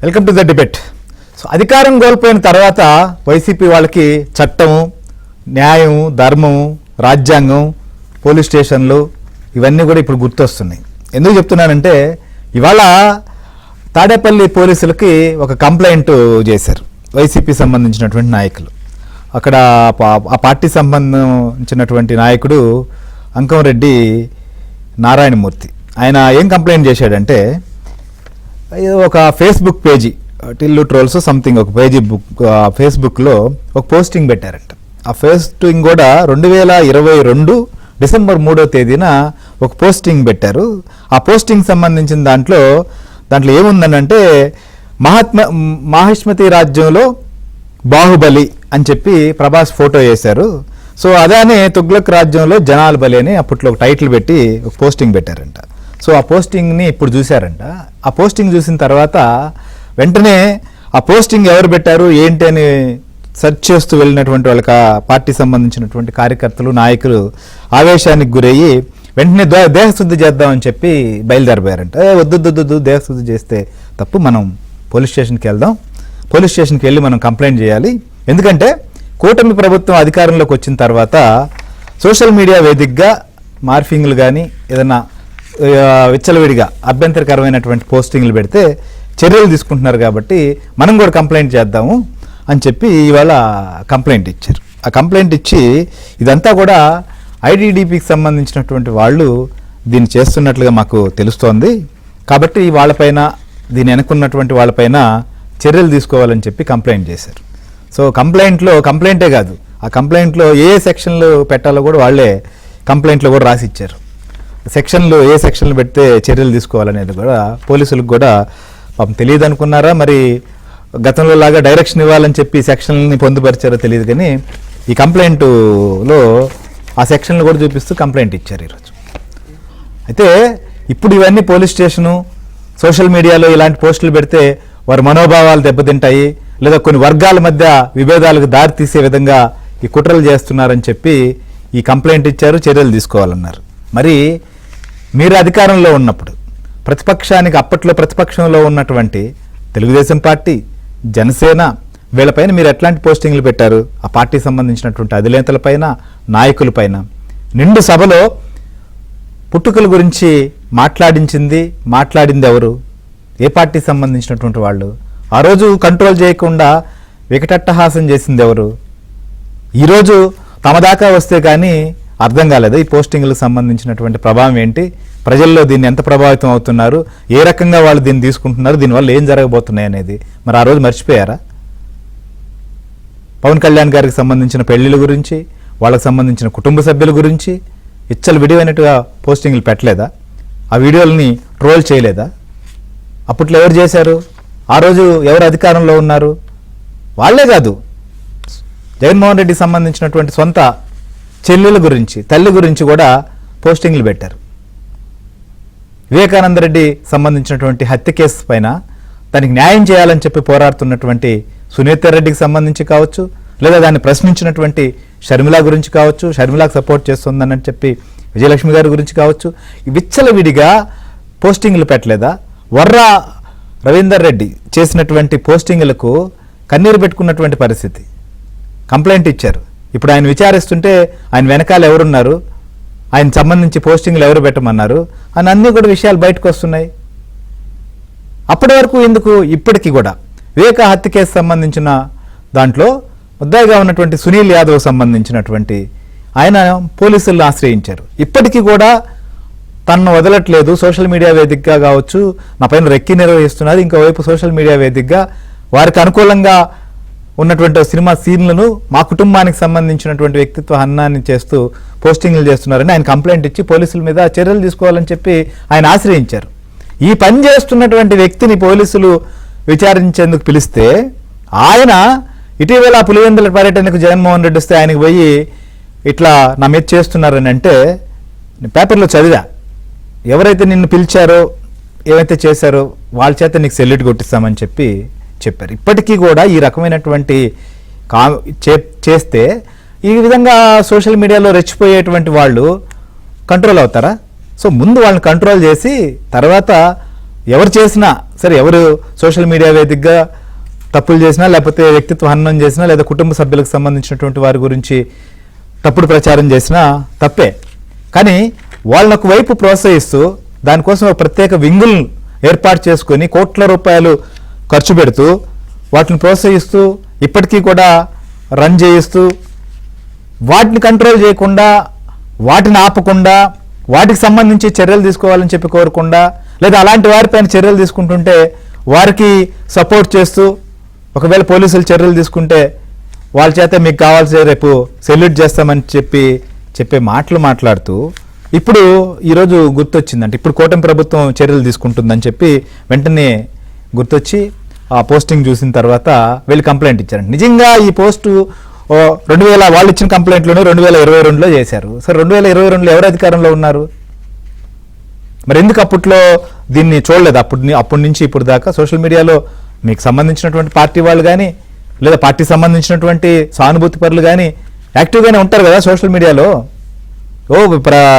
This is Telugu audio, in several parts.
Welcome to the debate. So అధికారం కోల్పోయిన తర్వాత వైసీపీ వాళ్ళకి చట్టము, న్యాయం, ధర్మము, రాజ్యాంగం, పోలీస్ స్టేషన్లు ఇవన్నీ కూడా ఇప్పుడు గుర్తొస్తున్నాయి. ఎందుకు చెప్తున్నానంటే ఇవాళ తాడేపల్లి పోలీసులకి ఒక కంప్లైంట్ చేశారు వైసీపీ సంబంధించినటువంటి నాయకులు. అక్కడ ఆ పార్టీ సంబంధించినటువంటి నాయకుడు అంకంరెడ్డి నారాయణమూర్తి ఆయన ఏం కంప్లైంట్ చేశాడంటే ఒక Facebook page Tillu trolls something ఒక పేజీ ఫేస్బుక్లో ఒక పోస్టింగ్ పెట్టారంట. ఆ పోస్టింగ్ కూడా 2022 డిసెంబర్ 3వ తేదీన ఒక పోస్టింగ్ పెట్టారు. ఆ పోస్టింగ్ సంబంధించిన దాంట్లో ఏముందనంటే మాహిష్మతి రాజ్యంలో బాహుబలి అని చెప్పి ప్రభాస్ ఫోటో వేశారు. సో అదానే తుగ్లక్ రాజ్యంలో జనాల బలి అని అప్పట్లో ఒక టైటిల్ పెట్టి ఒక పోస్టింగ్ పెట్టారంట. సో ఆ పోస్టింగ్ని ఇప్పుడు చూశారంట. ఆ పోస్టింగ్ చూసిన తర్వాత వెంటనే ఆ పోస్టింగ్ ఎవరు పెట్టారు ఏంటి అని సెర్చ్ చేస్తూ వెళ్ళినటువంటి వాళ్ళకి పార్టీ సంబంధించినటువంటి కార్యకర్తలు, నాయకులు ఆవేశానికి గురయ్యి వెంటనే దేహశుద్ధి చేద్దామని చెప్పి బయలుదేరిపోయారంట. వద్దు దేహశుద్ధి చేస్తే తప్పు, మనం పోలీస్ స్టేషన్కి వెళ్దాం, పోలీస్ స్టేషన్కి వెళ్ళి మనం కంప్లైంట్ చేయాలి. ఎందుకంటే కూటమి ప్రభుత్వం అధికారంలోకి వచ్చిన తర్వాత సోషల్ మీడియా వేదికగా మార్ఫింగ్లు కానీ ఏదైనా విచ్చలవిడిగా అభ్యంతరకరమైనటువంటి పోస్టింగ్లు పెడితే చర్యలు తీసుకుంటున్నారు కాబట్టి మనం కూడా కంప్లైంట్ చేద్దాము అని చెప్పి ఇవాళ కంప్లైంట్ ఇచ్చారు. ఆ కంప్లైంట్ ఇచ్చి ఇదంతా కూడా ఐటీడీపీకి సంబంధించినటువంటి వాళ్ళు దీన్ని చేస్తున్నట్లుగా మాకు తెలుస్తోంది, కాబట్టి వాళ్ళపైన దీన్ని వెనుకున్నటువంటి వాళ్ళపైన చర్యలు తీసుకోవాలని చెప్పి కంప్లైంట్ చేశారు. సో కంప్లైంటే కాదు, ఆ కంప్లైంట్లో ఏ సెక్షన్లు పెట్టాలో కూడా వాళ్ళే కంప్లైంట్లో కూడా రాసి ఇచ్చారు. సెక్షన్లు ఏ సెక్షన్లు పెడితే చర్యలు తీసుకోవాలనేది కూడా పోలీసులకు కూడా పాపం తెలియదు అనుకున్నారా, మరి గతంలో లాగా డైరెక్షన్ ఇవ్వాలని చెప్పి సెక్షన్లని పొందుపరిచారో తెలియదు, కానీ ఈ కంప్లైంట్లో ఆ సెక్షన్లు కూడా చూపిస్తూ కంప్లైంట్ ఇచ్చారు ఈరోజు. అయితే ఇప్పుడు ఇవన్నీ పోలీస్ స్టేషను, సోషల్ మీడియాలో ఇలాంటి పోస్టులు పెడితే వారి మనోభావాలు దెబ్బతింటాయి, లేదా కొన్ని వర్గాల మధ్య విభేదాలకు దారి తీసే విధంగా ఈ కుట్రలు చేస్తున్నారని చెప్పి ఈ కంప్లైంట్ ఇచ్చారు, చర్యలు తీసుకోవాలన్నారు. మరి మీరు అధికారంలో ఉన్నప్పుడు ప్రతిపక్షానికి అప్పట్లో ప్రతిపక్షంలో ఉన్నటువంటి తెలుగుదేశం పార్టీ, జనసేన వీళ్ళపైన మీరు ఎట్లాంటి పోస్టింగ్లు పెట్టారు? ఆ పార్టీ సంబంధించినటువంటి అధినేతలపైన, నాయకులపైన నిండు సభలో పుట్టుకల గురించి మాట్లాడింది ఎవరు? ఏ పార్టీ సంబంధించినటువంటి వాళ్ళు? ఆ రోజు కంట్రోల్ చేయకుండా వికటట్టహాసం చేసింది ఎవరు? ఈరోజు తమ దాకా వస్తే కానీ అర్థం కాలేదు ఈ పోస్టింగ్లకు సంబంధించినటువంటి ప్రభావం ఏంటి, ప్రజల్లో దీన్ని ఎంత ప్రభావితం అవుతున్నారు, ఏ రకంగా వాళ్ళు దీన్ని తీసుకుంటున్నారు, దీనివల్ల ఏం జరగబోతున్నాయి అనేది మరి ఆ రోజు మర్చిపోయారా? పవన్ కళ్యాణ్ గారికి సంబంధించిన పెళ్లిళ్ళ గురించి, వాళ్ళకి సంబంధించిన కుటుంబ సభ్యుల గురించి విడివైనట్టుగా పోస్టింగ్లు పెట్టలేదా? ఆ వీడియోలని ట్రోల్ చేయలేదా? అప్పట్లో ఎవరు చేశారు? ఆ రోజు ఎవరు అధికారంలో ఉన్నారు? వాళ్లే కాదు, జగన్మోహన్ రెడ్డికి సంబంధించినటువంటి సొంత చెల్లెల గురించి, తల్లి గురించి కూడా పోస్టింగ్లు పెట్టారు. వివేకానంద రెడ్డి సంబంధించినటువంటి హత్య కేసు పైన దానికి న్యాయం చేయాలని చెప్పి పోరాడుతున్నటువంటి సునీత రెడ్డికి సంబంధించి కావచ్చు, లేదా దాన్ని ప్రశ్నించినటువంటి షర్మిల గురించి కావచ్చు, షర్మిలాకు సపోర్ట్ చేస్తుందని చెప్పి విజయలక్ష్మి గారి గురించి కావచ్చు, విచ్చలవిడిగా పోస్టింగ్లు పెట్టలేదా? వర్రా రవీందర్ రెడ్డి చేసినటువంటి పోస్టింగ్లకు కన్నీరు పెట్టుకున్నటువంటి పరిస్థితి. కంప్లైంట్ ఇచ్చారు. ఇప్పుడు ఆయన విచారిస్తుంటే ఆయన వెనకాల ఎవరున్నారు, ఆయన సంబంధించి పోస్టింగ్లు ఎవరు పెట్టమన్నారు అని అన్నీ కూడా విషయాలు బయటకు వస్తున్నాయి. అప్పటి వరకు ఎందుకు? ఇప్పటికీ కూడా వివేక హత్య కేసు సంబంధించిన దాంట్లో ముద్దాయిగా ఉన్నటువంటి సునీల్ యాదవ్ సంబంధించినటువంటి ఆయన పోలీసులను ఆశ్రయించారు. ఇప్పటికీ కూడా తనను వదలట్లేదు. సోషల్ మీడియా వేదికగా కావచ్చు నా పైన రెక్కి నిర్వహిస్తున్నారు, ఇంకోవైపు సోషల్ మీడియా వేదికగా వారికి అనుకూలంగా ఉన్నటువంటి సినిమా సీన్లను మా కుటుంబానికి సంబంధించినటువంటి వ్యక్తిత్వ హననాన్ని చేస్తూ పోస్టింగ్లు చేస్తున్నారని ఆయన కంప్లైంట్ ఇచ్చి పోలీసుల మీద చర్యలు తీసుకోవాలని చెప్పి ఆయన ఆశ్రయించారు. ఈ పని చేస్తున్నటువంటి వ్యక్తిని పోలీసులు విచారించేందుకు పిలిస్తే ఆయన ఇటీవల పులివెందుల పర్యటనకు జగన్మోహన్ రెడ్డి వస్తే ఆయనకు పోయి ఇట్లా నా మీద చేస్తున్నారని అంటే పేపర్లో చదివా, ఎవరైతే నిన్ను పిలిచారో ఏవైతే చేశారో వాళ్ళ చేత నీకు సెల్యూట్ కొట్టిస్తామని చెప్పారు. ఇప్పటికీ కూడా ఈ రకమైనటువంటి చేస్తే ఈ విధంగా సోషల్ మీడియాలో రెచ్చిపోయేటువంటి వాళ్ళు కంట్రోల్ అవుతారా? సో ముందు వాళ్ళని కంట్రోల్ చేసి తర్వాత ఎవరు చేసినా సరే, ఎవరు సోషల్ మీడియా వేదికగా తప్పులు చేసినా, లేకపోతే వ్యక్తిత్వ హననం చేసినా, లేదా కుటుంబ సభ్యులకు సంబంధించినటువంటి వారి గురించి తప్పుడు ప్రచారం చేసినా తప్పే. కానీ వాళ్ళని ఒకవైపు ప్రోత్సహిస్తూ దానికోసం ఒక ప్రత్యేక వింగులను ఏర్పాటు చేసుకొని కోట్ల రూపాయలు ఖర్చు పెడుతూ వాటిని ప్రోత్సహిస్తూ ఇప్పటికీ కూడా రన్ చేయిస్తూ వాటిని కంట్రోల్ చేయకుండా, వాటిని ఆపకుండా, వాటికి సంబంధించి చర్యలు తీసుకోవాలని చెప్పి కోరకుండా, లేదా అలాంటి వారిపైన చర్యలు తీసుకుంటుంటే వారికి సపోర్ట్ చేస్తూ, ఒకవేళ పోలీసులు చర్యలు తీసుకుంటే వాళ్ళ చేత మీకు కావాల్సిన రేపు సెల్యూట్ చేస్తామని చెప్పే మాటలు మాట్లాడుతూ ఇప్పుడు ఈరోజు గుర్తొచ్చిందంటే ఇప్పుడు కూటమి ప్రభుత్వం చర్యలు తీసుకుంటుందని చెప్పి వెంటనే గుర్తొచ్చి ఆ పోస్టింగ్ చూసిన తర్వాత వీళ్ళు కంప్లైంట్ ఇచ్చారంట. నిజంగా ఈ పోస్టు 2000 వాళ్ళు ఇచ్చిన కంప్లైంట్లోనే 2022లో చేశారు. సరే 2022లో ఎవరు అధికారంలో ఉన్నారు? మరి ఎందుకు అప్పట్లో దీన్ని చూడలేదు? అప్పటి నుంచి ఇప్పుడు దాకా సోషల్ మీడియాలో మీకు సంబంధించినటువంటి పార్టీ వాళ్ళు కానీ, లేదా పార్టీ సంబంధించినటువంటి సానుభూతి పరులు కానీ యాక్టివ్గానే ఉంటారు కదా సోషల్ మీడియాలో.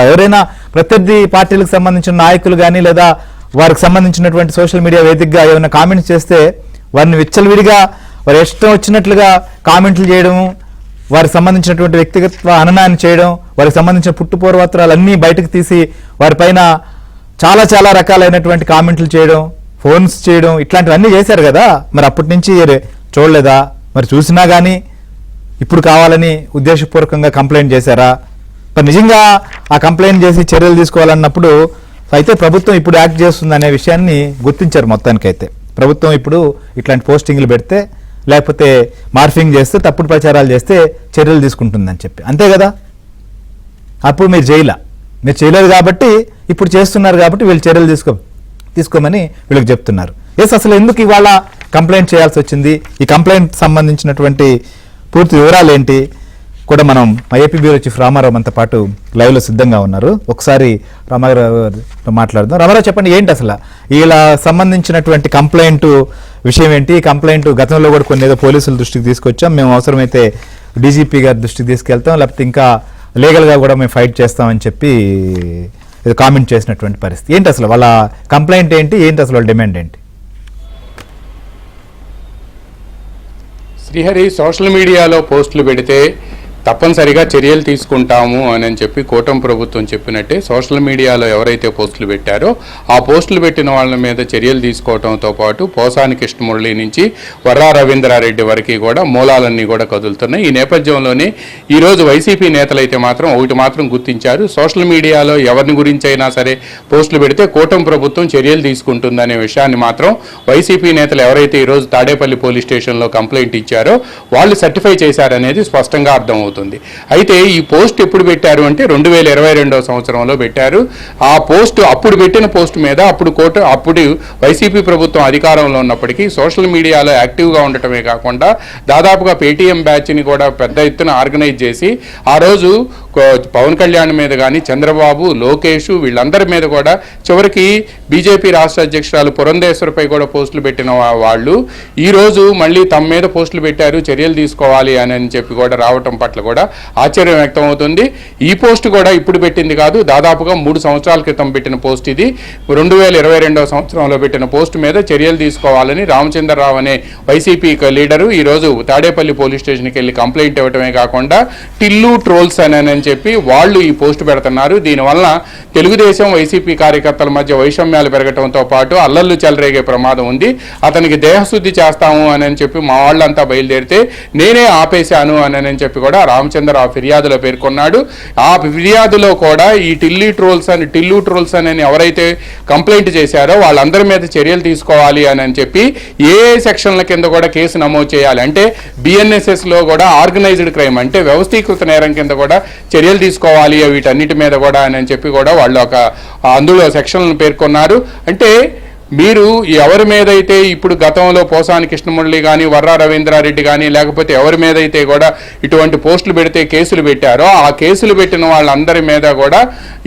ఎవరైనా ప్రత్యర్థి పార్టీలకు సంబంధించిన నాయకులు కానీ, లేదా వారికి సంబంధించినటువంటి సోషల్ మీడియా వేదికగా ఏమైనా కామెంట్స్ చేస్తే వారిని విచ్చలవిడిగా వారి ఇష్టం వచ్చినట్లుగా కామెంట్లు చేయడం, వారికి సంబంధించినటువంటి వ్యక్తిగత హననాన్ని చేయడం, వారికి సంబంధించిన పుట్టుపూర్వత్రాలు అన్నీ బయటకు తీసి వారిపైన చాలా చాలా రకాలైనటువంటి కామెంట్లు చేయడం, ఫోన్స్ చేయడం, ఇట్లాంటివన్నీ చేశారు కదా. మరి అప్పటి నుంచి చూడలేదా? మరి చూసినా కానీ ఇప్పుడు కావాలని ఉద్దేశపూర్వకంగా కంప్లైంట్ చేశారా? మరి నిజంగా ఆ కంప్లైంట్ చేసి చర్యలు తీసుకోవాలన్నప్పుడు అయితే ప్రభుత్వం ఇప్పుడు యాక్ట్ చేస్తుంది అనే విషయాన్ని గుర్తించారు. మొత్తానికైతే ప్రభుత్వం ఇప్పుడు ఇట్లాంటి పోస్టింగ్లు పెడితే, లేకపోతే మార్ఫింగ్ చేస్తే, తప్పుడు ప్రచారాలు చేస్తే చర్యలు తీసుకుంటుందని చెప్పి, అంతే కదా. అప్పుడు మీరు చేయలేదు కాబట్టి ఇప్పుడు చేస్తున్నారు కాబట్టి వీళ్ళు చర్యలు తీసుకోమని వీళ్ళకి చెప్తున్నారు. అసలు ఎందుకు ఇవాళ కంప్లైంట్ చేయాల్సి వచ్చింది? ఈ కంప్లైంట్ సంబంధించినటువంటి పూర్తి వివరాలు ఏంటి కూడా మనం మా ఏపీ బ్యూరో చీఫ్ రామారావు మనతో పాటు లైవ్లో సిద్ధంగా ఉన్నారు. ఒకసారి రామారావు మాట్లాడదాం. రామారావు, చెప్పండి, ఏంటి అసలు ఇలా సంబంధించినటువంటి కంప్లైంట్ విషయం ఏంటి? కంప్లైంట్ గతంలో కూడా కొన్ని ఏదో పోలీసుల దృష్టికి తీసుకొచ్చాం, మేము అవసరమైతే డీజీపీ గారి దృష్టికి తీసుకెళ్తాం, లేకపోతే ఇంకా లీగల్గా కూడా మేము ఫైట్ చేస్తామని చెప్పి కామెంట్ చేసినటువంటి పరిస్థితి ఏంటి? అసలు వాళ్ళ కంప్లైంట్ ఏంటి అసలు వాళ్ళ డిమాండ్ ఏంటి? శ్రీహరి, సోషల్ మీడియాలో పోస్టులు పెడితే తప్పనిసరిగా చర్యలు తీసుకుంటాము అని చెప్పి కూటమి ప్రభుత్వం చెప్పినట్టే సోషల్ మీడియాలో ఎవరైతే పోస్టులు పెట్టారో ఆ పోస్టులు పెట్టిన వాళ్ళ మీద చర్యలు తీసుకోవడంతో పాటు పోసాని కృష్ణమురళి నుంచి వర్రా రవీంద్రారెడ్డి వరకు కూడా మూలాలన్నీ కూడా కదులుతున్నాయి. ఈ నేపథ్యంలోనే ఈరోజు వైసీపీ నేతలైతే మాత్రం ఒకటి మాత్రం గుర్తించారు, సోషల్ మీడియాలో ఎవరిని గురించి అయినా సరే పోస్టులు పెడితే కూటమి ప్రభుత్వం చర్యలు తీసుకుంటుందనే విషయాన్ని మాత్రం వైసీపీ నేతలు ఎవరైతే ఈరోజు తాడేపల్లి పోలీస్ స్టేషన్లో కంప్లైంట్ ఇచ్చారో వాళ్ళు సర్టిఫై చేశారనేది స్పష్టంగా అర్థమవుతుంది. అయితే ఈ పోస్ట్ ఎప్పుడు పెట్టారు అంటే 2022 సంవత్సరంలో పెట్టారు. ఆ పోస్ట్ అప్పుడు పెట్టిన పోస్ట్ మీద అప్పుడు వైసీపీ ప్రభుత్వం అధికారంలో ఉన్నప్పటికీ సోషల్ మీడియాలో యాక్టివ్గా ఉండటమే కాకుండా దాదాపుగా పేటీఎం బ్యాచ్ని కూడా పెద్ద ఎత్తున ఆర్గనైజ్ చేసి ఆ రోజు పవన్ కళ్యాణ్ మీద కానీ, చంద్రబాబు, లోకేష్ వీళ్ళందరి మీద కూడా చివరికి బీజేపీ రాష్ట్ర అధ్యక్షురాలు పురంధేశ్వరిపై కూడా పోస్టులు పెట్టిన వాళ్ళు ఈరోజు మళ్ళీ తమ మీద పోస్టులు పెట్టారు, చర్యలు తీసుకోవాలి అని చెప్పి కూడా రావటం పట్ల కూడా ఆశ్చర్యం వ్యక్తం అవుతుంది. ఈ పోస్ట్ కూడా ఇప్పుడు పెట్టింది కాదు, దాదాపుగా 3 సంవత్సరాల క్రితం పెట్టిన పోస్ట్ ఇది. 2022 సంవత్సరంలో పెట్టిన పోస్ట్ మీద చర్యలు తీసుకోవాలని రామచంద్రరావు అనే వైసీపీ లీడరు ఈరోజు తాడేపల్లి పోలీస్ స్టేషన్కి వెళ్ళి కంప్లైంట్ ఇవ్వటమే కాకుండా టిల్లు ట్రోల్స్ అని చెప్పి వాళ్ళు ఈ పోస్ట్ పెడుతున్నారు. దీనివల్ల తెలుగుదేశం వైసీపీ కార్యకర్తల మధ్య వైషమ్యాలు పెరగటంతో పాటు అల్లర్లు చెలరేగే ప్రమాదం ఉంది. అతనికి దేహశుద్ధి చేస్తాము అని చెప్పి మా వాళ్ళంతా బయలుదేరితే నేనే ఆపేశాను అని చెప్పి కూడా రామచంద్ర ఆ ఫిర్యాదులో పేర్కొన్నాడు. ఆ ఫిర్యాదులో కూడా ఈ టిల్లు ట్రోల్స్ అని ఎవరైతే కంప్లైంట్ చేశారో వాళ్ళందరి మీద చర్యలు తీసుకోవాలి అని చెప్పి ఏ సెక్షన్ల కింద కూడా కేసు నమోదు చేయాలి అంటే బిఎన్ఎస్ఎస్లో కూడా ఆర్గనైజ్డ్ క్రైమ్ అంటే వ్యవస్థీకృత నేరం కింద కూడా చర్యలు తీసుకోవాలి వీటన్నిటి మీద కూడా అని చెప్పి కూడా వాళ్ళు అందులో సెక్షన్లను పేర్కొన్నారు. అంటే మీరు ఎవరి మీదైతే ఇప్పుడు గతంలో పోసాని కృష్ణమురళి కానీ, వర్రా రవీంద్రారెడ్డి కానీ, లేకపోతే ఎవరి మీదైతే కూడా ఇటువంటి పోస్టులు పెడితే కేసులు పెట్టారో ఆ కేసులు పెట్టిన వాళ్ళందరి మీద కూడా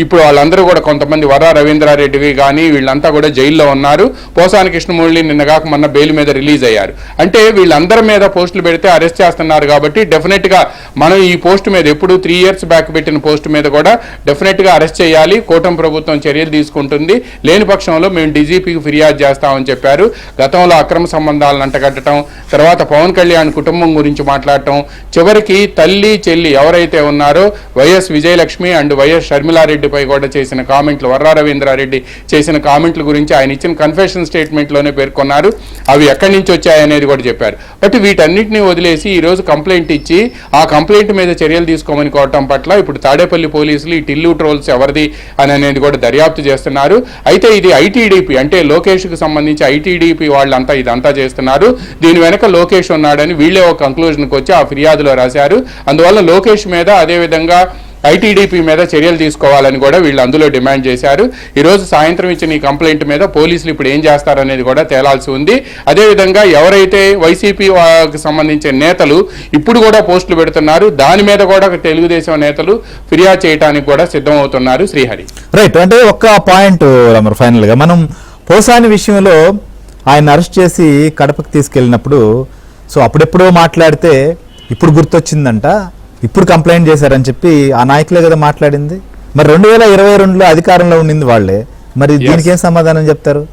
ఇప్పుడు వాళ్ళందరూ కూడా కొంతమంది వర్రా రవీంద్రారెడ్డి కానీ వీళ్ళంతా కూడా జైల్లో ఉన్నారు. పోసాని కృష్ణమురళి నిన్నగాక మొన్న బెయిల్ మీద రిలీజ్ అయ్యారు. అంటే వీళ్ళందరి మీద పోస్టులు పెడితే అరెస్ట్ చేస్తున్నారు కాబట్టి డెఫినెట్గా మనం ఈ పోస్ట్ మీద ఎప్పుడు 3 years బ్యాక్ పెట్టిన పోస్ట్ మీద కూడా డెఫినెట్గా అరెస్ట్ చేయాలి, కూటమి ప్రభుత్వం చర్యలు తీసుకుంటుంది. లేని పక్షంలో మేము డీజీపీకి ఫిర్యాదు చేస్తామని చెప్పారు. గతంలో అక్రమ సంబంధాలను అంటగట్టడం, తర్వాత పవన్ కళ్యాణ్ కుటుంబం గురించి మాట్లాడటం, చివరికి తల్లి చెల్లి ఎవరైతే ఉన్నారో వైఎస్ విజయలక్ష్మి అండ్ వైఎస్ షర్మిలారెడ్డిపై కూడా చేసిన కామెంట్లు, వర్రా రవీంద్రారెడ్డి చేసిన కామెంట్ల గురించి ఆయన ఇచ్చిన కన్ఫెషన్ స్టేట్మెంట్లోనే పేర్కొన్నారు. అవి ఎక్కడి నుంచి వచ్చాయనేది కూడా చెప్పారు. బట్ వీటన్నిటిని వదిలేసి ఈరోజు కంప్లైంట్ ఇచ్చి ఆ కంప్లైంట్ మీద చర్యలు తీసుకోమని కోరటం పట్ల ఇప్పుడు తాడేపల్లి పోలీసులు ఈ టిల్లు ట్రోల్స్ ఎవరిది అని అనేది కూడా దర్యాప్తు చేస్తున్నారు. అయితే ఇది ఐటీడీపీ అంటే లోకేష్కి సంబంధించి ఐటీడీపీ వాళ్ళంతా ఇదంతా చేస్తున్నారు. దీని వెనక లోకేష్ ఉన్నాడని వీళ్ళే ఒక కంక్లూజన్కి వచ్చి ఆ ఫిర్యాదులో రాశారు. అందువల్ల లోకేష్ మీద అదేవిధంగా ఐటీడీపీ మీద చర్యలు తీసుకోవాలని కూడా వీళ్ళు అందులో డిమాండ్ చేశారు. ఈరోజు సాయంత్రం ఇచ్చిన ఈ కంప్లైంట్ మీద పోలీసులు ఇప్పుడు ఏం చేస్తారనేది కూడా తేలాల్సి ఉంది. అదేవిధంగా ఎవరైతే వైసీపీకి సంబంధించిన నేతలు ఇప్పుడు కూడా పోస్టులు పెడుతున్నారు, దాని మీద కూడా తెలుగుదేశం నేతలు ఫిర్యాదు చేయడానికి కూడా సిద్ధమవుతున్నారు. శ్రీహరి రైట్. అంటే ఒక్క పాయింట్ ఫైనల్ గా మనం పోసాని విషయంలో ఆయన అరెస్ట్ చేసి కడపకి తీసుకెళ్ళినప్పుడు సో అప్పుడెప్పుడో మాట్లాడితే ఇప్పుడు గుర్తొచ్చిందంట, ఇప్పుడు కంప్లైంట్ చేశారని చెప్పి ఆ నాయకులే కదా మాట్లాడింది. మరి 2022లో అధికారంలో ఉండింది వాళ్ళే, మరి దీనికి ఏం సమాధానం చెప్తారు?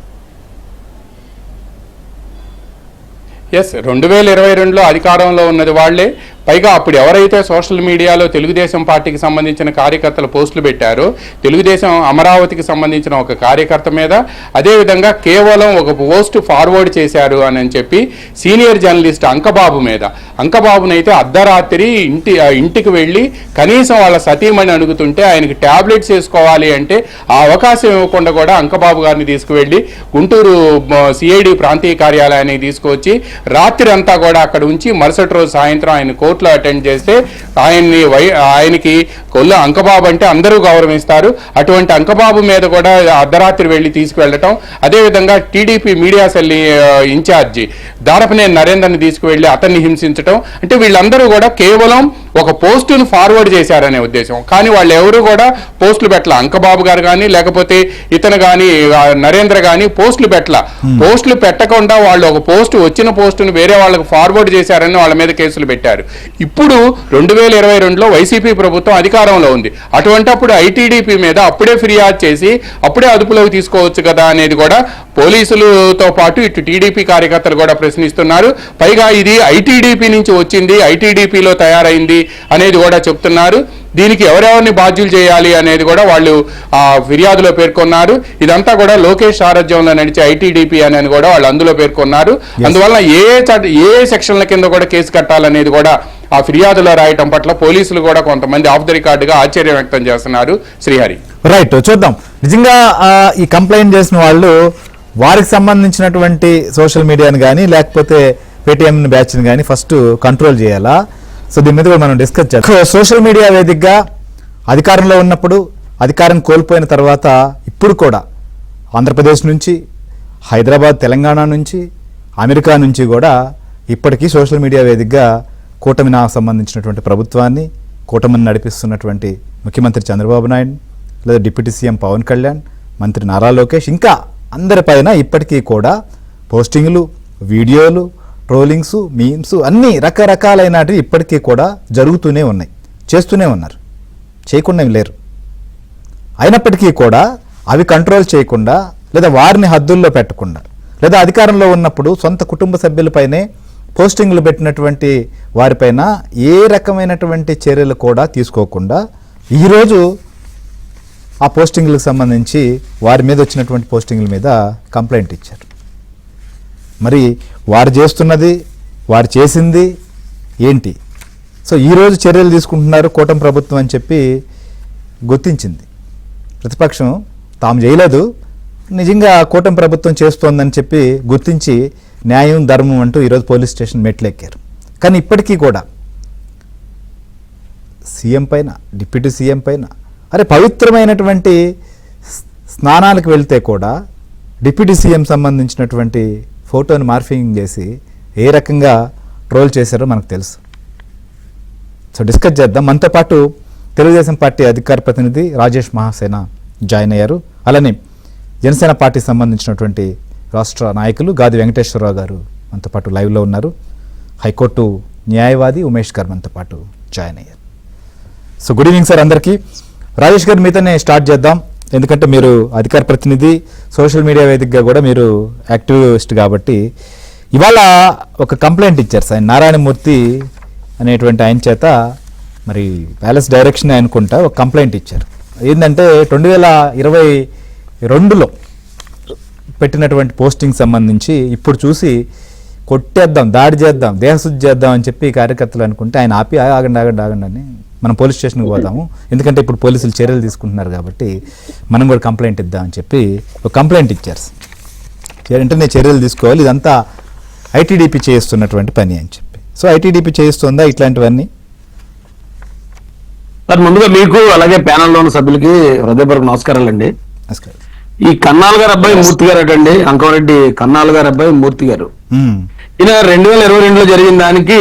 ఎస్, 2022లో అధికారంలో ఉన్నది వాళ్లే. పైగా అప్పుడు ఎవరైతే సోషల్ మీడియాలో తెలుగుదేశం పార్టీకి సంబంధించిన కార్యకర్తలు పోస్టులు పెట్టారో, తెలుగుదేశం అమరావతికి సంబంధించిన ఒక కార్యకర్త మీద, అదేవిధంగా కేవలం ఒక పోస్ట్ ఫార్వర్డ్ చేశారు అని చెప్పి సీనియర్ జర్నలిస్ట్ అంకబాబు మీద, అంకబాబునైతే అర్ధరాత్రి ఇంటికి వెళ్ళి కనీసం వాళ్ళ సతీమణి అడుగుతుంటే ఆయనకి ట్యాబ్లెట్స్ వేసుకోవాలి అంటే ఆ అవకాశం ఇవ్వకుండా కూడా అంకబాబు గారిని తీసుకువెళ్ళి గుంటూరు సిఐడి ప్రాంతీయ కార్యాలయానికి తీసుకువచ్చి రాత్రి అంతా కూడా అక్కడ ఉంచి మరుసటి రోజు సాయంత్రం ఆయన కోర్టులో అటెండ్ చేస్తే ఆయనకి కొల్ల అంకబాబు అంటే అందరూ గౌరవిస్తారు. అటువంటి అంకబాబు మీద కూడా అర్ధరాత్రి వెళ్ళి తీసుకువెళ్ళటం, అదేవిధంగా TDP media cell incharge Darapaneni నరేందర్ని తీసుకువెళ్ళి అతన్ని హింసించడం, అంటే వీళ్ళందరూ కూడా కేవలం ఒక పోస్టును ఫార్వర్డ్ చేశారనే ఉద్దేశం. కానీ వాళ్ళు ఎవరు కూడా పోస్టులు పెట్టాల. అంకబాబు గారు కానీ లేకపోతే ఇతను కానీ నరేంద్ర కానీ పోస్టులు పెట్టాల. పోస్టులు పెట్టకుండా వాళ్ళు ఒక పోస్ట్ వచ్చిన పోస్టును వేరే వాళ్ళకు ఫార్వర్డ్ చేశారని వాళ్ళ మీద కేసులు పెట్టారు. ఇప్పుడు 2022లో వైసీపీ ప్రభుత్వం అధికారంలో ఉంది. అటువంటప్పుడు ఐటీడీపీ మీద అప్పుడే ఫిర్యాదు చేసి అప్పుడే అదుపులోకి తీసుకోవచ్చు కదా అనేది కూడా పోలీసులతో పాటు ఇటు టీడీపీ కార్యకర్తలు కూడా ప్రశ్నిస్తున్నారు. పైగా ఇది ఐటీడీపీ నుంచి వచ్చింది, ఐటీడీపీలో తయారైంది అనేది కూడా చెప్తున్నారు. దీనికి ఎవరెవరిని బాధ్యులు చేయాలి అనేది కూడా వాళ్ళు ఫిర్యాదులో పేర్కొన్నారు. ఇదంతా కూడా లోకేష్ సారథ్యంలో నడిచే ఐటీడీపీ అని కూడా వాళ్ళు అందులో పేర్కొన్నారు. అందువల్ల ఏ సెక్షన్ల కింద కూడా కేసు కట్టాలనేది కూడా ఆ ఫిర్యాదులో రాయటం పట్ల పోలీసులు కూడా కొంతమంది ఆఫ్ ది రికార్డుగా ఆశ్చర్యం వ్యక్తం చేస్తున్నారు. శ్రీహరి రైట్, చూద్దాం. నిజంగా ఈ కంప్లైంట్ చేసిన వాళ్ళు వారికి సంబంధించినటువంటి సోషల్ మీడియాని కానీ లేకపోతే పేటీఎం బ్యాచ్ని కానీ ఫస్ట్ కంట్రోల్ చేయాలా? సో దీని మీద కూడా మనం డిస్కస్ చేద్దాం. సోషల్ మీడియా వేదికగా అధికారంలో ఉన్నప్పుడు, అధికారం కోల్పోయిన తర్వాత ఇప్పుడు కూడా ఆంధ్రప్రదేశ్ నుంచి, హైదరాబాద్, తెలంగాణ నుంచి, అమెరికా నుంచి కూడా ఇప్పటికీ సోషల్ మీడియా వేదికగా కూటమికి సంబంధించినటువంటి ప్రభుత్వాన్ని, కూటమిని నడిపిస్తున్నటువంటి ముఖ్యమంత్రి చంద్రబాబు నాయుడు, లేదా డిప్యూటీ సీఎం పవన్ కళ్యాణ్, మంత్రి నారా లోకేష్, ఇంకా అందరిపైన ఇప్పటికీ కూడా పోస్టింగ్లు, వీడియోలు, ట్రోలింగ్స్, మీమ్స్ అన్నీ రకరకాలైనవి ఇప్పటికీ కూడా జరుగుతూనే ఉన్నాయి, చేస్తూనే ఉన్నారు, చేయకుండా లేరు. అయినప్పటికీ కూడా అవి కంట్రోల్ చేయకుండా లేదా వారిని హద్దుల్లో పెట్టకుండా లేదా అధికారంలో ఉన్నప్పుడు సొంత కుటుంబ సభ్యులపైనే పోస్టింగ్లు పెట్టినటువంటి వారిపైన ఏ రకమైనటువంటి చర్యలు కూడా తీసుకోకుండా ఈరోజు ఆ పోస్టింగ్లకు సంబంధించి వారి మీద వచ్చినటువంటి పోస్టింగ్ల మీద కంప్లైంట్ ఇచ్చారు. మరి వారు చేస్తున్నది, వారు చేసింది ఏంటి? సో ఈరోజు చర్యలు తీసుకుంటున్నారు కూటమి ప్రభుత్వం అని చెప్పి గుర్తించింది. ప్రతిపక్షం తాము చేయలేదు, నిజంగా కూటమి ప్రభుత్వం చేస్తోందని చెప్పి గుర్తించి న్యాయం, ధర్మం అంటూ ఈరోజు పోలీస్ స్టేషన్ మెట్లెక్కారు. కానీ ఇప్పటికీ కూడా సీఎం పైన, డిప్యూటీ సీఎం పైన, అరే పవిత్రమైనటువంటి స్నానాలకు వెళ్తే కూడా డిప్యూటీ సీఎం సంబంధించినటువంటి ఫోటోని మార్ఫింగ్ చేసి ఏ రకంగా ట్రోల్ చేశారో మనకు తెలుసు. సో డిస్కస్ చేద్దాం. మనతో పాటు తెలుగుదేశం పార్టీ అధికార ప్రతినిధి రాజేష్ మహాసేన జాయిన్ అయ్యారు. అలానే జనసేన పార్టీకి సంబంధించినటువంటి రాష్ట్ర నాయకులు గాది వెంకటేశ్వరరావు గారు మనతో పాటు లైవ్లో ఉన్నారు. హైకోర్టు న్యాయవాది ఉమేష్ గారు మనతో పాటు జాయిన్ అయ్యారు. సో గుడ్ ఈవినింగ్ సార్ అందరికీ. రాజేష్ గారు మీతోనే స్టార్ట్ చేద్దాం. ఎందుకంటే మీరు అధికార ప్రతినిధి, సోషల్ మీడియా వేదికగా కూడా మీరు యాక్టివిస్ట్ కాబట్టి ఇవాళ ఒక కంప్లైంట్ ఇచ్చారు సార్ నారాయణమూర్తి అనేటువంటి ఆయన చేత, మరి ప్యాలెస్ డైరెక్షన్ అనుకుంటా ఒక కంప్లైంట్ ఇచ్చారు. ఏంటంటే 2022లో పెట్టినటువంటి పోస్టింగ్ సంబంధించి ఇప్పుడు చూసి కొట్టేద్దాం, దాడి చేద్దాం, దేహశుద్ధి చేద్దాం అని చెప్పి కార్యకర్తలు అనుకుంటే ఆయన ఆపి ఆగండి అని మనం పోలీస్ స్టేషన్కి పోదాము, ఎందుకంటే ఇప్పుడు పోలీసులు చర్యలు తీసుకుంటున్నారు కాబట్టి మనం కూడా కంప్లైంట్ ఇద్దాం అని చెప్పి ఒక కంప్లైంట్ ఇచ్చారు. వెంటనే చర్యలు తీసుకోవాలి, ఇదంతా ఐటీడీపీ చేస్తున్నటువంటి పని అని చెప్పి. సో ఐటీడీపీ చేస్తుందా ఇట్లాంటివన్నీ? సార్ ముందుగా మీకు అలాగే ప్యానెల్లో ఉన్న సభ్యులకి హృదయపూర్వక నమస్కారాలండి. ఈ కన్నాల్ గారు అబ్బాయి మూర్తి గారు అటండి, అంకమరెడ్డి కన్నాల్ గారు అబ్బాయి మూర్తి గారు, ఈయన 2022లో జరిగిన దానికి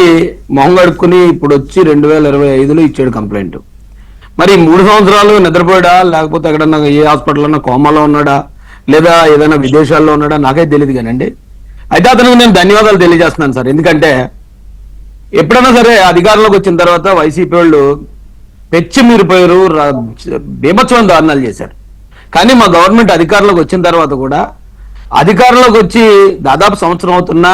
మొహం కడుక్కుని ఇప్పుడు వచ్చి 2025లో ఇచ్చాడు కంప్లైంట్. మరి 3 సంవత్సరాలు నిద్రపోయాడా, లేకపోతే ఎక్కడన్నా ఏ హాస్పిటల్ కోమాలో ఉన్నాడా, లేదా ఏదైనా విదేశాల్లో ఉన్నాడా నాకైతే తెలియదు కానండి. అయితే అతనికి నేను ధన్యవాదాలు తెలియజేస్తున్నాను సార్. ఎందుకంటే ఎప్పుడైనా సరే అధికారంలోకి వచ్చిన తర్వాత వైసీపీ వాళ్ళు పెచ్చి మీరిపోయారు, బీభత్సమైన దారుణాలు చేశారు. కానీ మా గవర్నమెంట్ అధికారంలోకి వచ్చిన తర్వాత కూడా, అధికారంలోకి వచ్చి దాదాపు సంవత్సరం అవుతున్నా